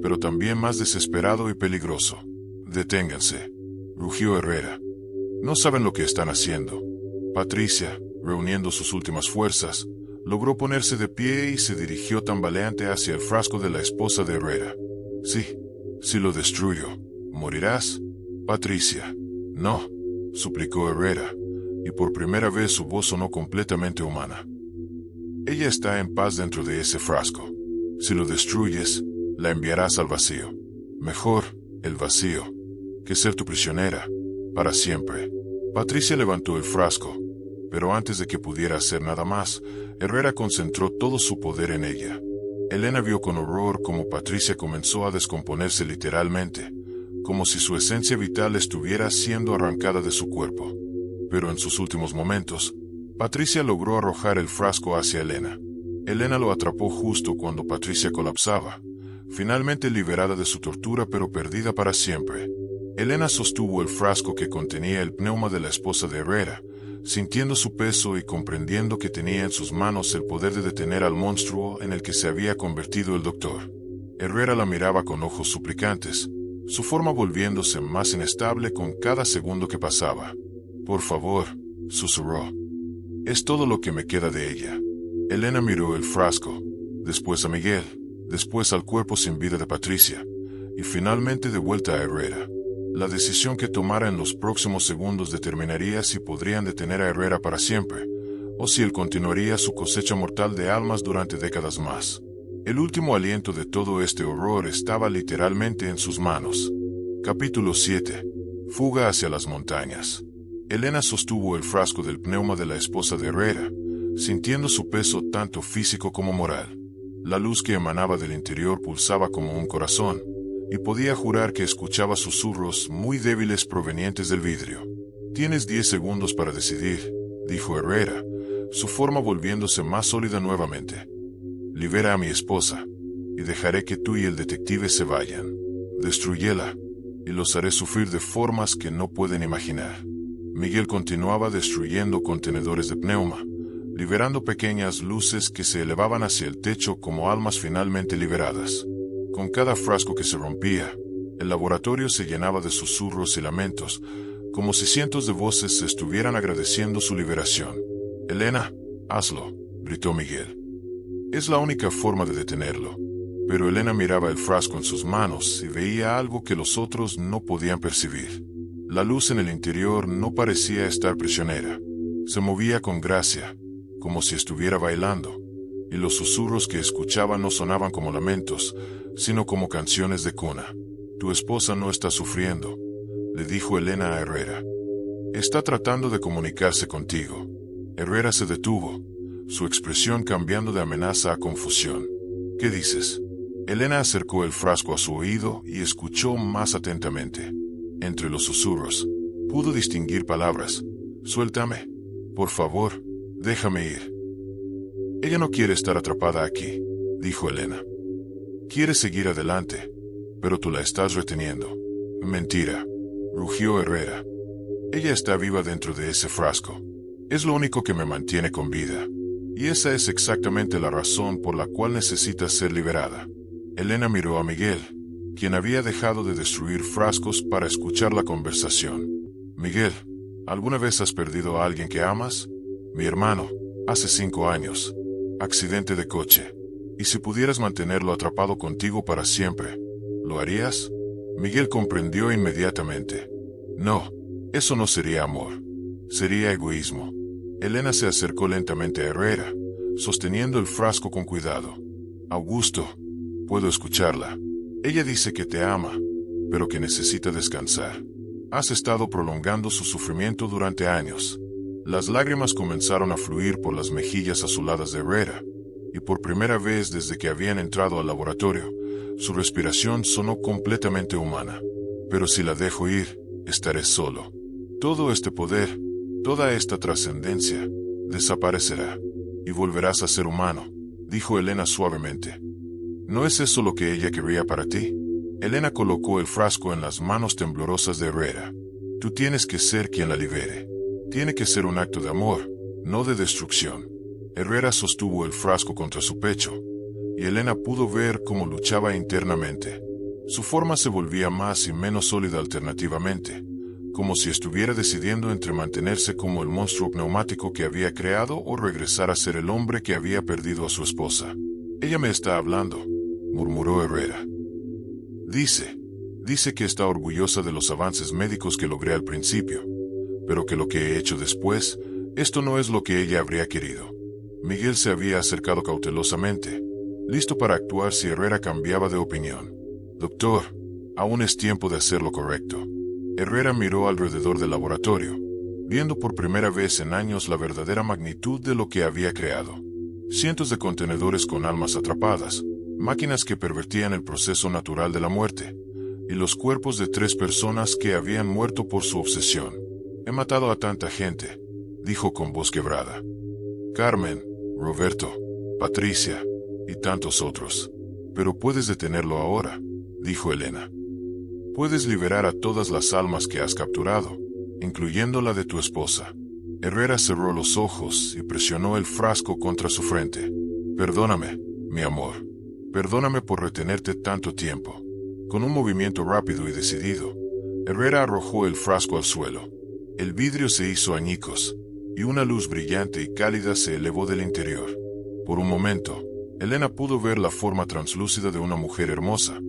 pero también más desesperado y peligroso. «Deténganse», rugió Herrera. «No saben lo que están haciendo». Patricia, reuniendo sus últimas fuerzas, logró ponerse de pie y se dirigió tambaleante hacia el frasco de la esposa de Herrera. «Sí, si lo destruyo, ¿morirás?» «Patricia». «No», suplicó Herrera, y por primera vez su voz sonó completamente humana. «Ella está en paz dentro de ese frasco. Si lo destruyes, la enviarás al vacío. Mejor, el vacío, que ser tu prisionera, para siempre». Patricia levantó el frasco, Pero antes de que pudiera hacer nada más, Herrera concentró todo su poder en ella. Elena vio con horror cómo Patricia comenzó a descomponerse literalmente, como si su esencia vital estuviera siendo arrancada de su cuerpo. Pero en sus últimos momentos, Patricia logró arrojar el frasco hacia Elena. Elena lo atrapó justo cuando Patricia colapsaba, finalmente liberada de su tortura pero perdida para siempre. Elena sostuvo el frasco que contenía el pneuma de la esposa de Herrera, sintiendo su peso y comprendiendo que tenía en sus manos el poder de detener al monstruo en el que se había convertido el doctor. Herrera la miraba con ojos suplicantes, su forma volviéndose más inestable con cada segundo que pasaba. «Por favor», susurró. «Es todo lo que me queda de ella». Elena miró el frasco, después a Miguel, después al cuerpo sin vida de Patricia, y finalmente de vuelta a Herrera. La decisión que tomara en los próximos segundos determinaría si podrían detener a Herrera para siempre, o si él continuaría su cosecha mortal de almas durante décadas más. El último aliento de todo este horror estaba literalmente en sus manos. Capítulo 7. Fuga hacia las montañas. Elena sostuvo el frasco del pneuma de la esposa de Herrera, sintiendo su peso tanto físico como moral. La luz que emanaba del interior pulsaba como un corazón, y podía jurar que escuchaba susurros muy débiles provenientes del vidrio. «Tienes 10 segundos para decidir», dijo Herrera, su forma volviéndose más sólida nuevamente. «Libera a mi esposa, y dejaré que tú y el detective se vayan. Destruyela, y los haré sufrir de formas que no pueden imaginar». Miguel continuaba destruyendo contenedores de pneuma, liberando pequeñas luces que se elevaban hacia el techo como almas finalmente liberadas. Con cada frasco que se rompía, el laboratorio se llenaba de susurros y lamentos, como si cientos de voces se estuvieran agradeciendo su liberación. «Elena, hazlo», gritó Miguel. «Es la única forma de detenerlo». Pero Elena miraba el frasco en sus manos y veía algo que los otros no podían percibir. La luz en el interior no parecía estar prisionera. Se movía con gracia, como si estuviera bailando, y los susurros que escuchaba no sonaban como lamentos, sino como canciones de cuna. «Tu esposa no está sufriendo», le dijo Elena a Herrera. «Está tratando de comunicarse contigo». Herrera se detuvo, su expresión cambiando de amenaza a confusión. «¿Qué dices?». Elena acercó el frasco a su oído y escuchó más atentamente. Entre los susurros, pudo distinguir palabras. «Suéltame. Por favor, déjame ir». «Ella no quiere estar atrapada aquí», dijo Elena. «Quiere seguir adelante, pero tú la estás reteniendo». «Mentira», rugió Herrera. «Ella está viva dentro de ese frasco. Es lo único que me mantiene con vida. Y esa es exactamente la razón por la cual necesita ser liberada». Elena miró a Miguel, quien había dejado de destruir frascos para escuchar la conversación. «Miguel, ¿alguna vez has perdido a alguien que amas?». «Mi hermano, hace 5 años. Accidente de coche. ¿Y si pudieras mantenerlo atrapado contigo para siempre, lo harías?». Miguel comprendió inmediatamente. «No, eso no sería amor. Sería egoísmo». Elena se acercó lentamente a Herrera, sosteniendo el frasco con cuidado. «Augusto, puedo escucharla. Ella dice que te ama, pero que necesita descansar. Has estado prolongando su sufrimiento durante años». Las lágrimas comenzaron a fluir por las mejillas azuladas de Herrera, y por primera vez desde que habían entrado al laboratorio, su respiración sonó completamente humana. «Pero si la dejo ir, estaré solo. Todo este poder, toda esta trascendencia, desaparecerá, y volverás a ser humano», dijo Elena suavemente. «¿No es eso lo que ella querría para ti?». Elena colocó el frasco en las manos temblorosas de Herrera. «Tú tienes que ser quien la libere. Tiene que ser un acto de amor, no de destrucción». Herrera sostuvo el frasco contra su pecho, y Elena pudo ver cómo luchaba internamente. Su forma se volvía más y menos sólida alternativamente, como si estuviera decidiendo entre mantenerse como el monstruo pneumático que había creado o regresar a ser el hombre que había perdido a su esposa. «Ella me está hablando», murmuró Herrera. Dice que está orgullosa de los avances médicos que logré al principio, pero que lo que he hecho después, esto no es lo que ella habría querido». Miguel se había acercado cautelosamente, listo para actuar si Herrera cambiaba de opinión. «Doctor, aún es tiempo de hacer lo correcto». Herrera miró alrededor del laboratorio, viendo por primera vez en años la verdadera magnitud de lo que había creado. Cientos de contenedores con almas atrapadas, máquinas que pervertían el proceso natural de la muerte, y los cuerpos de 3 personas que habían muerto por su obsesión. He matado a tanta gente, dijo con voz quebrada. Carmen, Roberto, Patricia, y tantos otros. Pero puedes detenerlo ahora, dijo Elena. Puedes liberar a todas las almas que has capturado, incluyendo la de tu esposa. Herrera cerró los ojos y presionó el frasco contra su frente. Perdóname, mi amor. Perdóname por retenerte tanto tiempo. Con un movimiento rápido y decidido, Herrera arrojó el frasco al suelo. El vidrio se hizo añicos, y una luz brillante y cálida se elevó del interior. Por un momento, Elena pudo ver la forma translúcida de una mujer hermosa,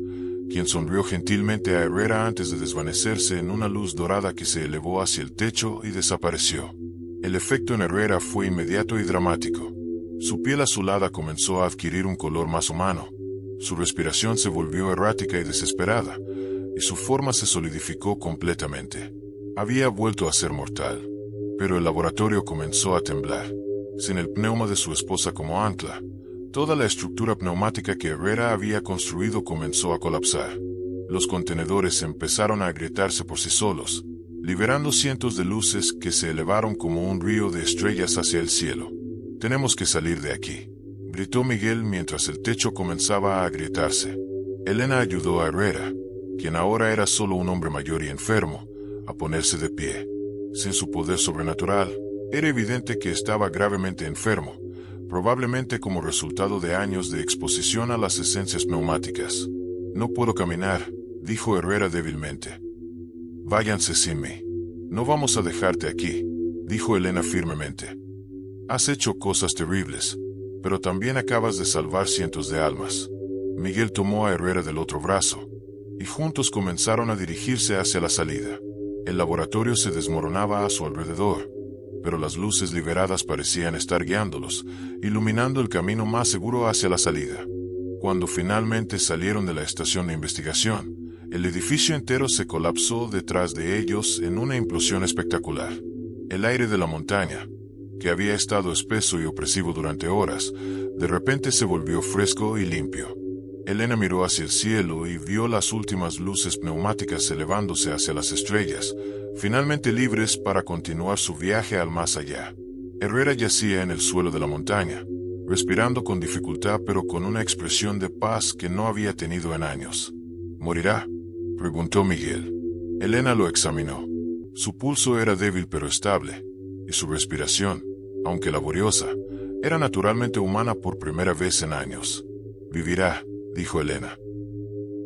quien sonrió gentilmente a Herrera antes de desvanecerse en una luz dorada que se elevó hacia el techo y desapareció. El efecto en Herrera fue inmediato y dramático. Su piel azulada comenzó a adquirir un color más humano, su respiración se volvió errática y desesperada, y su forma se solidificó completamente. Había vuelto a ser mortal, pero el laboratorio comenzó a temblar. Sin el pneuma de su esposa como ancla, toda la estructura pneumática que Herrera había construido comenzó a colapsar. Los contenedores empezaron a agrietarse por sí solos, liberando cientos de luces que se elevaron como un río de estrellas hacia el cielo. «Tenemos que salir de aquí», gritó Miguel mientras el techo comenzaba a agrietarse. Elena ayudó a Herrera, quien ahora era solo un hombre mayor y enfermo, a ponerse de pie. Sin su poder sobrenatural, era evidente que estaba gravemente enfermo, probablemente como resultado de años de exposición a las esencias pneumáticas. «No puedo caminar», dijo Herrera débilmente. «Váyanse sin mí. No vamos a dejarte aquí», dijo Elena firmemente. «Has hecho cosas terribles, pero también acabas de salvar cientos de almas». Miguel tomó a Herrera del otro brazo, y juntos comenzaron a dirigirse hacia la salida. El laboratorio se desmoronaba a su alrededor, pero las luces liberadas parecían estar guiándolos, iluminando el camino más seguro hacia la salida. Cuando finalmente salieron de la estación de investigación, el edificio entero se colapsó detrás de ellos en una implosión espectacular. El aire de la montaña, que había estado espeso y opresivo durante horas, de repente se volvió fresco y limpio. Elena miró hacia el cielo y vio las últimas luces pneumáticas elevándose hacia las estrellas, finalmente libres para continuar su viaje al más allá. Herrera yacía en el suelo de la montaña, respirando con dificultad pero con una expresión de paz que no había tenido en años. «¿Morirá?», preguntó Miguel. Elena lo examinó. Su pulso era débil pero estable, y su respiración, aunque laboriosa, era naturalmente humana por primera vez en años. «Vivirá», dijo Elena,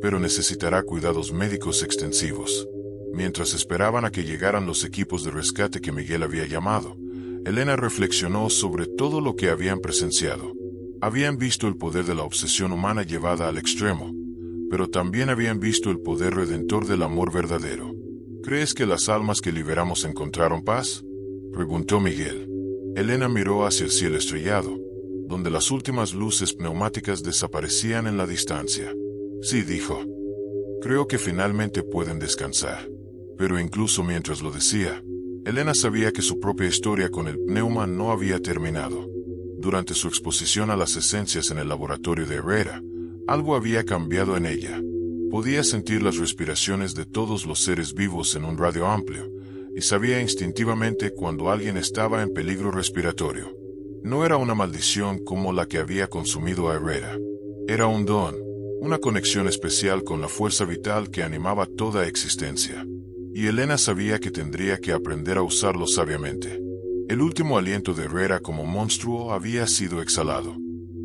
«pero necesitará cuidados médicos extensivos». Mientras esperaban a que llegaran los equipos de rescate que Miguel había llamado, Elena reflexionó sobre todo lo que habían presenciado. Habían visto el poder de la obsesión humana llevada al extremo, pero también habían visto el poder redentor del amor verdadero. «¿Crees que las almas que liberamos encontraron paz?», preguntó Miguel. Elena miró hacia el cielo estrellado, donde las últimas luces pneumáticas desaparecían en la distancia. «Sí», dijo. «Creo que finalmente pueden descansar». Pero incluso mientras lo decía, Elena sabía que su propia historia con el pneuma no había terminado. Durante su exposición a las esencias en el laboratorio de Herrera, algo había cambiado en ella. Podía sentir las respiraciones de todos los seres vivos en un radio amplio, y sabía instintivamente cuando alguien estaba en peligro respiratorio. No era una maldición como la que había consumido a Herrera. Era un don, una conexión especial con la fuerza vital que animaba toda existencia. Y Elena sabía que tendría que aprender a usarlo sabiamente. El último aliento de Herrera como monstruo había sido exhalado.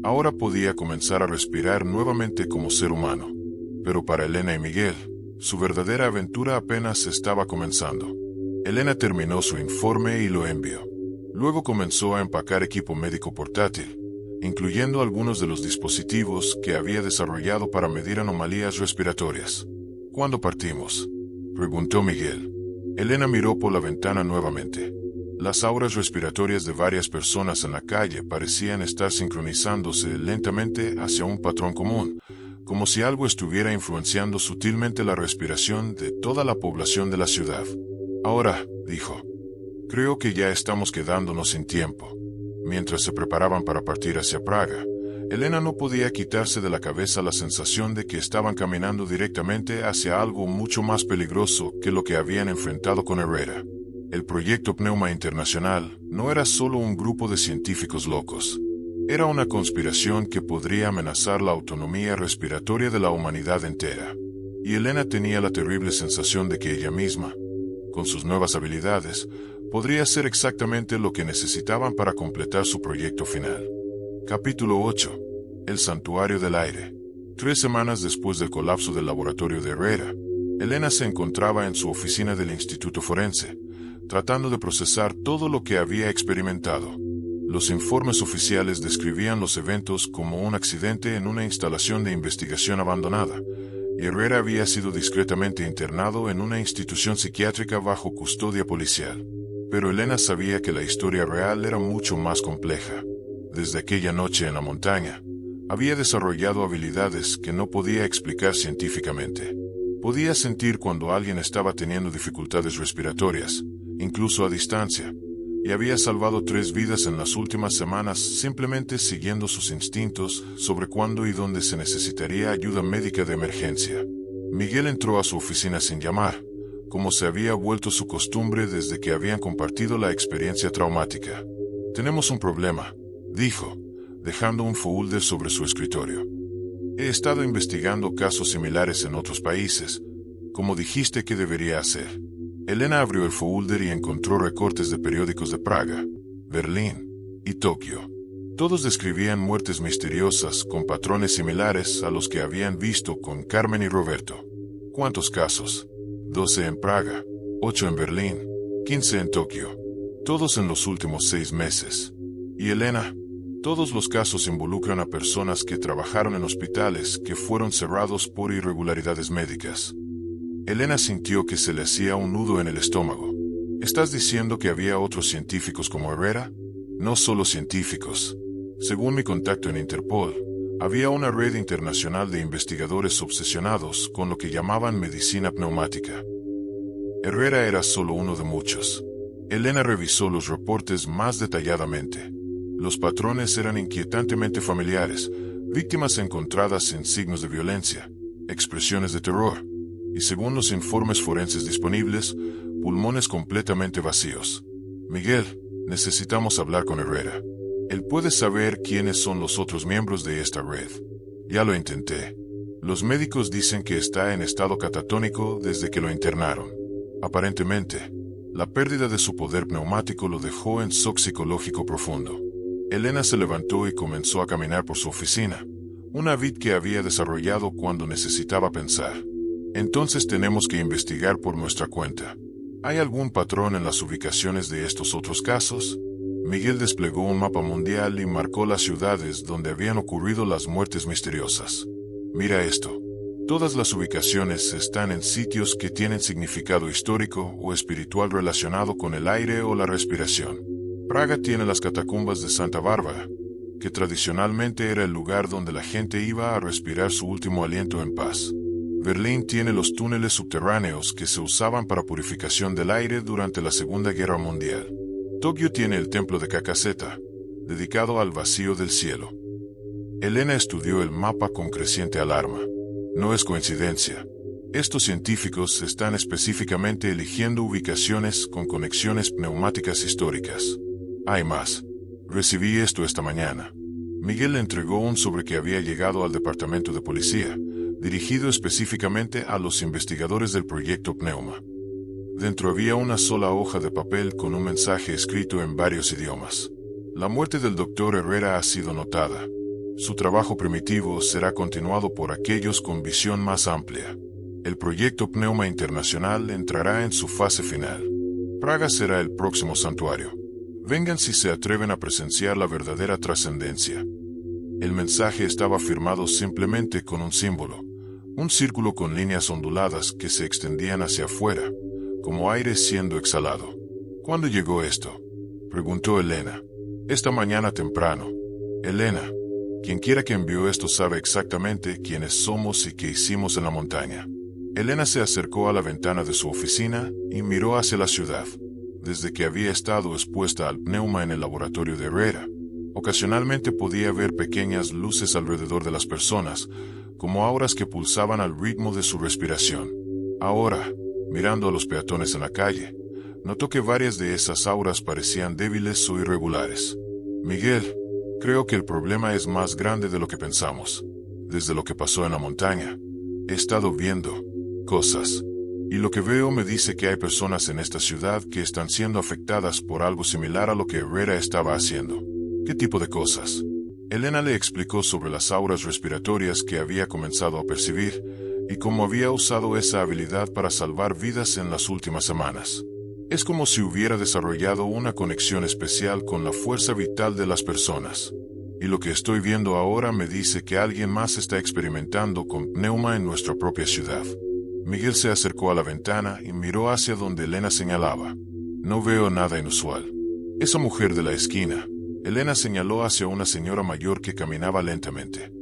Ahora podía comenzar a respirar nuevamente como ser humano. Pero para Elena y Miguel, su verdadera aventura apenas estaba comenzando. Elena terminó su informe y lo envió. Luego comenzó a empacar equipo médico portátil, incluyendo algunos de los dispositivos que había desarrollado para medir anomalías respiratorias. «¿Cuándo partimos?», preguntó Miguel. Elena miró por la ventana nuevamente. Las auras respiratorias de varias personas en la calle parecían estar sincronizándose lentamente hacia un patrón común, como si algo estuviera influenciando sutilmente la respiración de toda la población de la ciudad. «Ahora», dijo. Creo que ya estamos quedándonos sin tiempo. Mientras se preparaban para partir hacia Praga, Elena no podía quitarse de la cabeza la sensación de que estaban caminando directamente hacia algo mucho más peligroso que lo que habían enfrentado con Herrera. El proyecto Pneuma Internacional no era solo un grupo de científicos locos. Era una conspiración que podría amenazar la autonomía respiratoria de la humanidad entera. Y Elena tenía la terrible sensación de que ella misma, con sus nuevas habilidades, podría hacer exactamente lo que necesitaban para completar su proyecto final. Capítulo 8. El Santuario del Aire. 3 semanas después del colapso del laboratorio de Herrera, Elena se encontraba en su oficina del Instituto Forense, tratando de procesar todo lo que había experimentado. Los informes oficiales describían los eventos como un accidente en una instalación de investigación abandonada, y Herrera había sido discretamente internado en una institución psiquiátrica bajo custodia policial. Pero Elena sabía que la historia real era mucho más compleja. Desde aquella noche en la montaña, había desarrollado habilidades que no podía explicar científicamente. Podía sentir cuando alguien estaba teniendo dificultades respiratorias, incluso a distancia, y había salvado 3 vidas en las últimas semanas simplemente siguiendo sus instintos sobre cuándo y dónde se necesitaría ayuda médica de emergencia. Miguel entró a su oficina sin llamar, como se había vuelto su costumbre desde que habían compartido la experiencia traumática. «Tenemos un problema», dijo, dejando un folder sobre su escritorio. «He estado investigando casos similares en otros países, como dijiste que debería hacer». Elena abrió el folder y encontró recortes de periódicos de Praga, Berlín y Tokio. Todos describían muertes misteriosas con patrones similares a los que habían visto con Carmen y Roberto. ¿Cuántos casos? 12 en Praga, 8 en Berlín, 15 en Tokio. Todos en los últimos 6 meses. Y Elena, todos los casos involucran a personas que trabajaron en hospitales que fueron cerrados por irregularidades médicas. Elena sintió que se le hacía un nudo en el estómago. ¿Estás diciendo que había otros científicos como Herrera? No solo científicos. Según mi contacto en Interpol, había una red internacional de investigadores obsesionados con lo que llamaban medicina pneumática. Herrera era solo uno de muchos. Elena revisó los reportes más detalladamente. Los patrones eran inquietantemente familiares, víctimas encontradas sin signos de violencia, expresiones de terror, y según los informes forenses disponibles, pulmones completamente vacíos. Miguel, necesitamos hablar con Herrera. Él puede saber quiénes son los otros miembros de esta red. Ya lo intenté. Los médicos dicen que está en estado catatónico desde que lo internaron. Aparentemente, la pérdida de su poder pneumático lo dejó en shock psicológico profundo. Elena se levantó y comenzó a caminar por su oficina, una habilidad que había desarrollado cuando necesitaba pensar. Entonces tenemos que investigar por nuestra cuenta. ¿Hay algún patrón en las ubicaciones de estos otros casos? Miguel desplegó un mapa mundial y marcó las ciudades donde habían ocurrido las muertes misteriosas. Mira esto. Todas las ubicaciones están en sitios que tienen significado histórico o espiritual relacionado con el aire o la respiración. Praga tiene las catacumbas de Santa Bárbara, que tradicionalmente era el lugar donde la gente iba a respirar su último aliento en paz. Berlín tiene los túneles subterráneos que se usaban para purificación del aire durante la Segunda Guerra Mundial. Tokio tiene el templo de Kakaseta, dedicado al vacío del cielo. Elena estudió el mapa con creciente alarma. No es coincidencia. Estos científicos están específicamente eligiendo ubicaciones con conexiones pneumáticas históricas. Hay más. Recibí esto esta mañana. Miguel le entregó un sobre que había llegado al departamento de policía, dirigido específicamente a los investigadores del proyecto Pneuma. Dentro había una sola hoja de papel con un mensaje escrito en varios idiomas. La muerte del doctor Herrera ha sido notada. Su trabajo primitivo será continuado por aquellos con visión más amplia. El proyecto Pneuma Internacional entrará en su fase final. Praga será el próximo santuario. Vengan si se atreven a presenciar la verdadera trascendencia. El mensaje estaba firmado simplemente con un símbolo, un círculo con líneas onduladas que se extendían hacia afuera, como aire siendo exhalado. ¿Cuándo llegó esto?, preguntó Elena. Esta mañana temprano. Elena, quien quiera que envió esto sabe exactamente quiénes somos y qué hicimos en la montaña. Elena se acercó a la ventana de su oficina y miró hacia la ciudad. desde que había estado expuesta al pneuma en el laboratorio de Herrera. Ocasionalmente podía ver pequeñas luces alrededor de las personas, como auras que pulsaban al ritmo de su respiración. Ahora, mirando a los peatones en la calle, notó que varias de esas auras parecían débiles o irregulares. Miguel, creo que el problema es más grande de lo que pensamos. Desde lo que pasó en la montaña, he estado viendo cosas. Y lo que veo me dice que hay personas en esta ciudad que están siendo afectadas por algo similar a lo que Herrera estaba haciendo. ¿Qué tipo de cosas? Elena le explicó sobre las auras respiratorias que había comenzado a percibir y cómo había usado esa habilidad para salvar vidas en las últimas semanas. Es como si hubiera desarrollado una conexión especial con la fuerza vital de las personas. Y lo que estoy viendo ahora me dice que alguien más está experimentando con pneuma en nuestra propia ciudad. Miguel se acercó a la ventana y miró hacia donde Elena señalaba. No veo nada inusual. Esa mujer de la esquina. Elena señaló hacia una señora mayor que caminaba lentamente.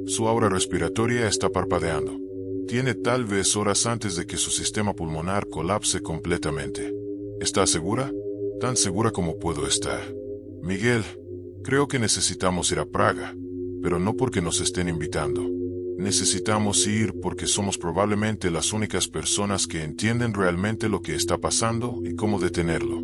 Su aura respiratoria está parpadeando. Tiene tal vez horas antes de que su sistema pulmonar colapse completamente. ¿Está segura? Tan segura como puedo estar. Miguel, creo que necesitamos ir a Praga, pero no porque nos estén invitando. Necesitamos ir porque somos probablemente las únicas personas que entienden realmente lo que está pasando y cómo detenerlo.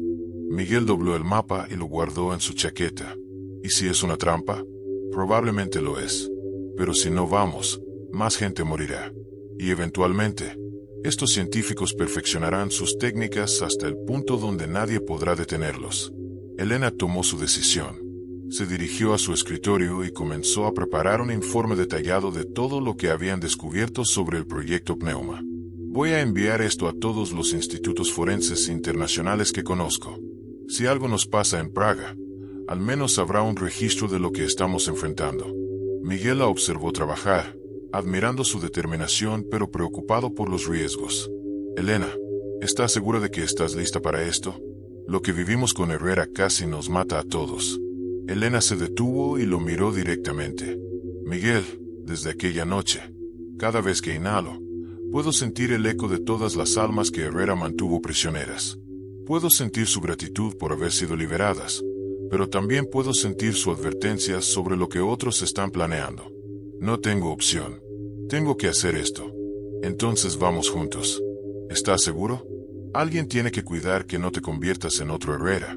Miguel dobló el mapa y lo guardó en su chaqueta. ¿Y si es una trampa? Probablemente lo es. Pero si no vamos, más gente morirá. Y eventualmente, estos científicos perfeccionarán sus técnicas hasta el punto donde nadie podrá detenerlos. Elena tomó su decisión. Se dirigió a su escritorio y comenzó a preparar un informe detallado de todo lo que habían descubierto sobre el proyecto Pneuma. Voy a enviar esto a todos los institutos forenses internacionales que conozco. Si algo nos pasa en Praga, al menos habrá un registro de lo que estamos enfrentando. Miguel la observó trabajar, admirando su determinación pero preocupado por los riesgos. Elena, ¿estás segura de que estás lista para esto? Lo que vivimos con Herrera casi nos mata a todos. Elena se detuvo y lo miró directamente. Miguel, desde aquella noche, cada vez que inhalo, puedo sentir el eco de todas las almas que Herrera mantuvo prisioneras. Puedo sentir su gratitud por haber sido liberadas, pero también puedo sentir su advertencia sobre lo que otros están planeando. No tengo opción. Tengo que hacer esto. Entonces vamos juntos. ¿Estás seguro? Alguien tiene que cuidar que no te conviertas en otro Herrera,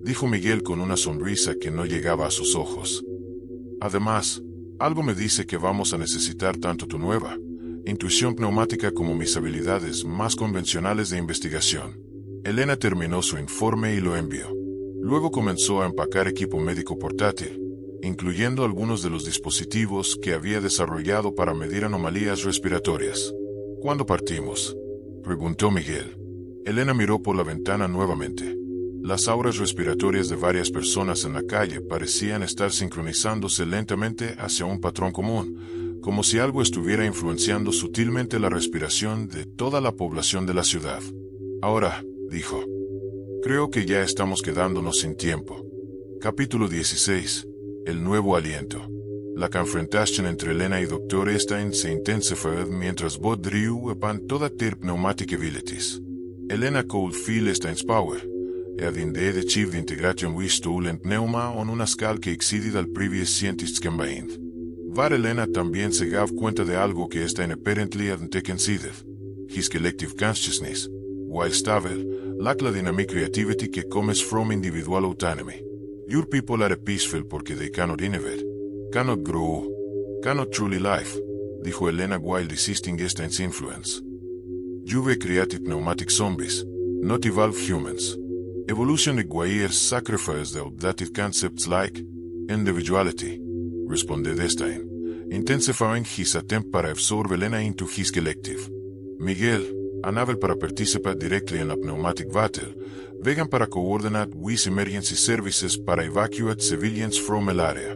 dijo Miguel con una sonrisa que no llegaba a sus ojos. Además, algo me dice que vamos a necesitar tanto tu nueva intuición pneumática como mis habilidades más convencionales de investigación. Elena terminó su informe y lo envió. Luego comenzó a empacar equipo médico portátil, incluyendo algunos de los dispositivos que había desarrollado para medir anomalías respiratorias. ¿Cuándo partimos?, preguntó Miguel. Elena miró por la ventana nuevamente. Las auras respiratorias de varias personas en la calle parecían estar sincronizándose lentamente hacia un patrón común, como si algo estuviera influenciando sutilmente la respiración de toda la población de la ciudad. Ahora, dijo, creo que ya estamos quedándonos sin tiempo. Capítulo 16. El nuevo aliento. La confrontación entre Elena y Dr. Stein se intensifió mientras Bodriu epan toda ter pneumatic abilities. Elena Coldfield Steins Power, ed in de chief de integration wistul en pneuma on una escala que excedid al previous scientists combined. Var Elena también se gave cuenta de algo que Stein apparently hadn't considered. His collective consciousness, while stable, lack la dynamic creativity que comes from individual autonomy. Your people are peaceful porque they cannot innovate, cannot grow, cannot truly live, dijo Elena while resisting Stein's influence. You've created pneumatic zombies, not evolved humans. Evolution requires sacrifice the outdated concepts like individuality, responded Stein, intensifying his attempt para absorb Elena into his collective. Miguel, unable para participate directly in la pneumatic battle, vegan para coordinate with emergency services para evacuate civilians from el área.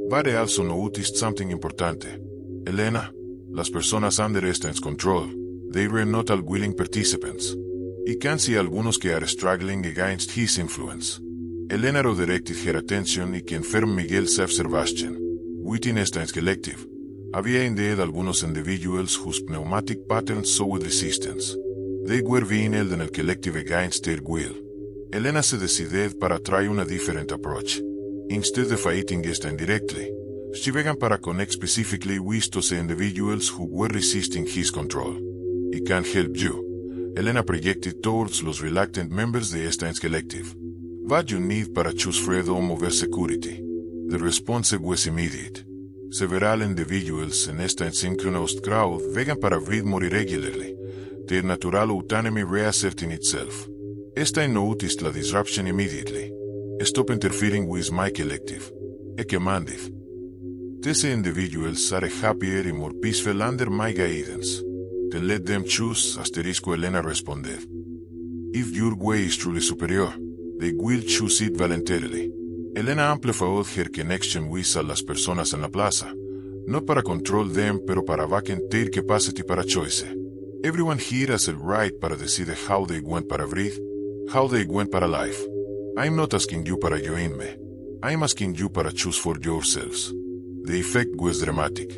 Vare also noticed something importante. Elena, las personas under Stein's control, they were not all willing participants. Y can see algunos que are struggling against his influence. Elena redirected her attention y confirmed Miguel self-Sebastian. Within Stein's collective, había indeed algunos individuals whose pneumatic patterns showed resistance. De guervin el collective against their will. Elena se decide para try una different approach. Instead of fighting esta indirectly, she began para connect specifically with those individuals who were resisting his control. He can't help you. Elena projected towards los reluctant members de esta collective. What you need para choose freedom over security. The response was immediate. Several individuals en esta synchronized crowd began para breathe more irregularly. Their natural autonomy reasserting itself. Esta noticed la disruption immediately. Stop interfering with my collective. I commanded. These individuals are happier and more peaceful under my guidance. Then let them choose, asterisco Elena responded. If your way is truly superior, they will choose it voluntarily. Elena amplified her connection with a las personas en la plaza. Not para control them, pero para vacant their capacity para choice. Everyone here has a right para decide how they want para breathe, how they want para life. I'm not asking you para join me. I'm asking you para choose for yourselves. The effect was dramatic.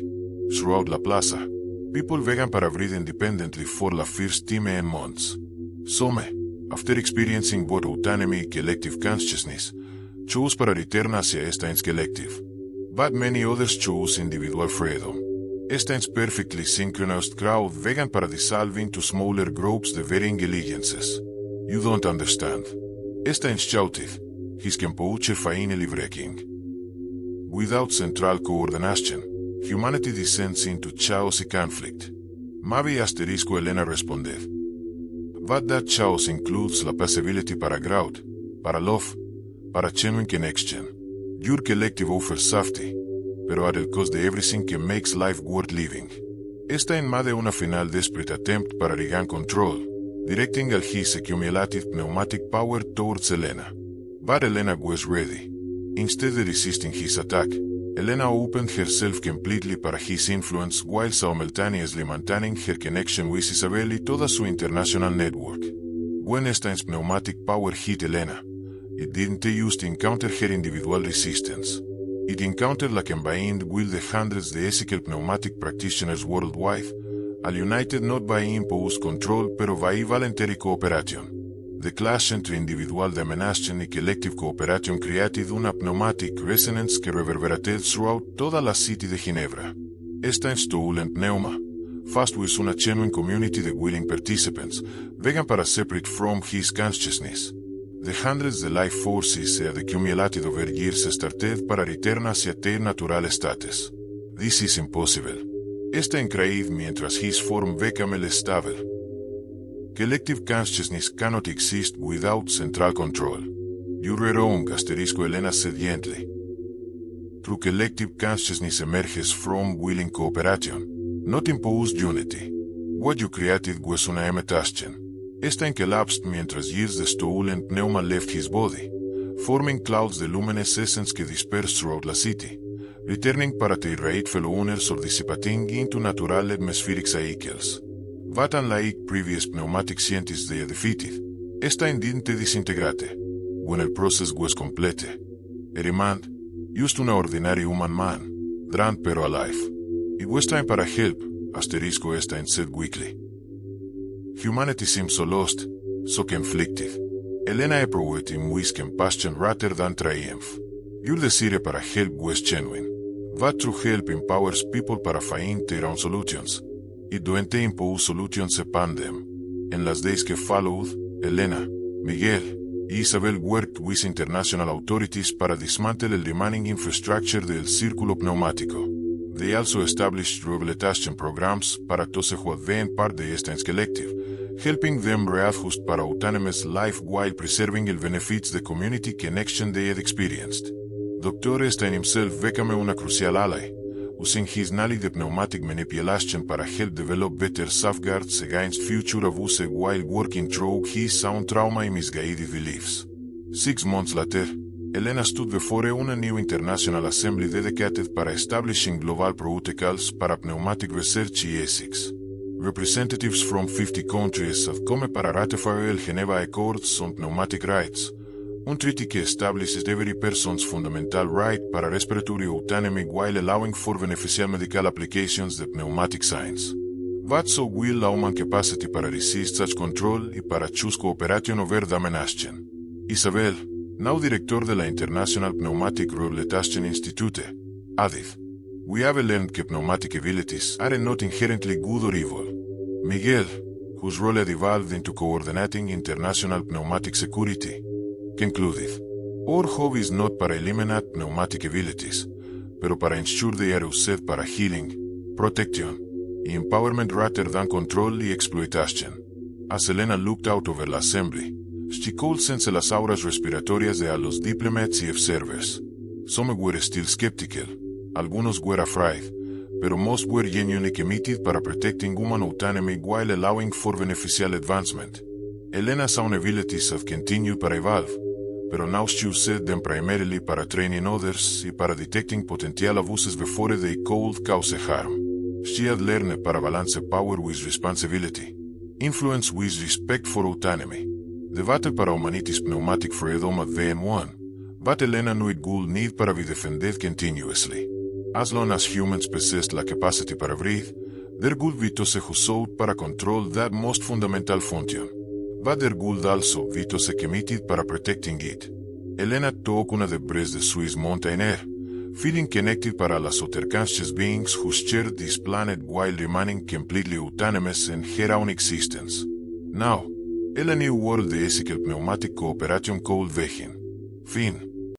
Throughout la plaza, people began para breathe independently for la first time in months. Some, after experiencing both autonomy and collective consciousness, chose para return hacia esta collective. But many others chose individual freedom. Esta perfectly synchronized crowd began para dissolve into smaller groups de varying allegiances. You don't understand. Esta shouted, his composure finally breaking. Without central coordination, humanity descends into chaos and conflict. Maybe asterisco Elena responded. But that chaos includes la possibility para growth, para love, para genuine connection. Your collective offers safety, pero at el cost de everything que makes life worth living. Esta en más de una final desperate attempt para regain control, directing al his accumulated pneumatic power towards Elena. But Elena was ready. Instead of resisting his attack, Elena opened herself completely para his influence while simultaneously maintaining her connection with Isabel y toda su international network. When esta pneumatic power hit Elena, it didn't use to encounter her individual resistance. It encountered la combined will de hundreds de ethical pneumatic practitioners worldwide, al united not by imposed control pero by voluntary cooperation. The clash entre individual domination y collective cooperation created una pneumatic resonance que reverberated throughout toda la city de Ginebra. Esta stolen pneuma, fast with una genuine community de willing participants, began para separate from his consciousness. The hundreds de life forces se had accumulated over years started para return hacia their natural status. This is impossible. Esta increíble mientras his form became stable. Collective consciousness cannot exist without central control. You are wrong, asterisco Elena said gently. True collective consciousness emerges from willing cooperation, not imposed unity. What you created was una imitation. Esta collapsed mientras years de stolen pneuma left his body, forming clouds de luminous essence que dispersed throughout la city, returning para their rightful owners or dissipating into natural atmospheric cycles. But unlike previous pneumatic scientists they defeated, esta didn't disintegrate. When el process was complete, a remand, used una ordinary human man, drowned pero alive. It was time para help, asterisco esta said weakly. Humanity seems so lost, so conflicted. Elena approached him with compassion rather than triumph. Your desire para help was genuine. But true help empowers people para find their own solutions. It don't impose solutions upon them. En las days que followed, Elena, Miguel, y Isabel worked with international authorities para dismantle el remaining infrastructure del círculo pneumático. They also established rehabilitation programs para todos who had been part de esta collective, helping them readjust para autonomous life while preserving el benefits de community connection they had experienced. Dr. Stein himself became una crucial ally, using his knowledge de pneumatic manipulation para help develop better safeguards against future abuse while working through his own trauma and misguided beliefs. 6 months later, Elena stood before una new international assembly dedicated para establishing global protocols para pneumatic research y ethics. Representatives from 50 countries have come para ratify el Geneva Accords on Pneumatic Rights, un treaty que establishes every person's fundamental right para respiratory autonomy while allowing for beneficial medical applications de pneumatic science. Vad so will la human capacity para resist such control y para choose cooperation over damenaschen. Isabel, now director de la International Pneumatic Rehabilitation Institute, added, "We have learned that pneumatic abilities are not inherently good or evil." Miguel, whose role had evolved into coordinating international pneumatic security, concluded, "Our job is not para eliminate pneumatic abilities, pero para ensure they are used para healing, protection, y empowerment rather than control y exploitation." As Elena looked out over the assembly, she could sense las auras respiratorias de a los diplomats y observers. Some were still skeptical, algunos were afraid, pero most were genuinely committed para protecting human autonomy while allowing for beneficial advancement. Elena's own abilities have continued para evolve, pero now she used them primarily para training others y para detecting potential abuses before they could cause harm. She had learned para balance power with responsibility, influence with respect for autonomy. The battle para humanity's pneumatic freedom had been won, but Elena knew it would need para be defended continuously. As long as humans possessed la capacity para breathe, there would be those who sought para control that most fundamental function. But there would also be those committed para protecting it. Elena took una de breath de Swiss mountain air, feeling connected para las other conscious beings who shared this planet while remaining completely autonomous in her own existence. Now, a new world de ethical pneumatic cooperation could begin. Fin.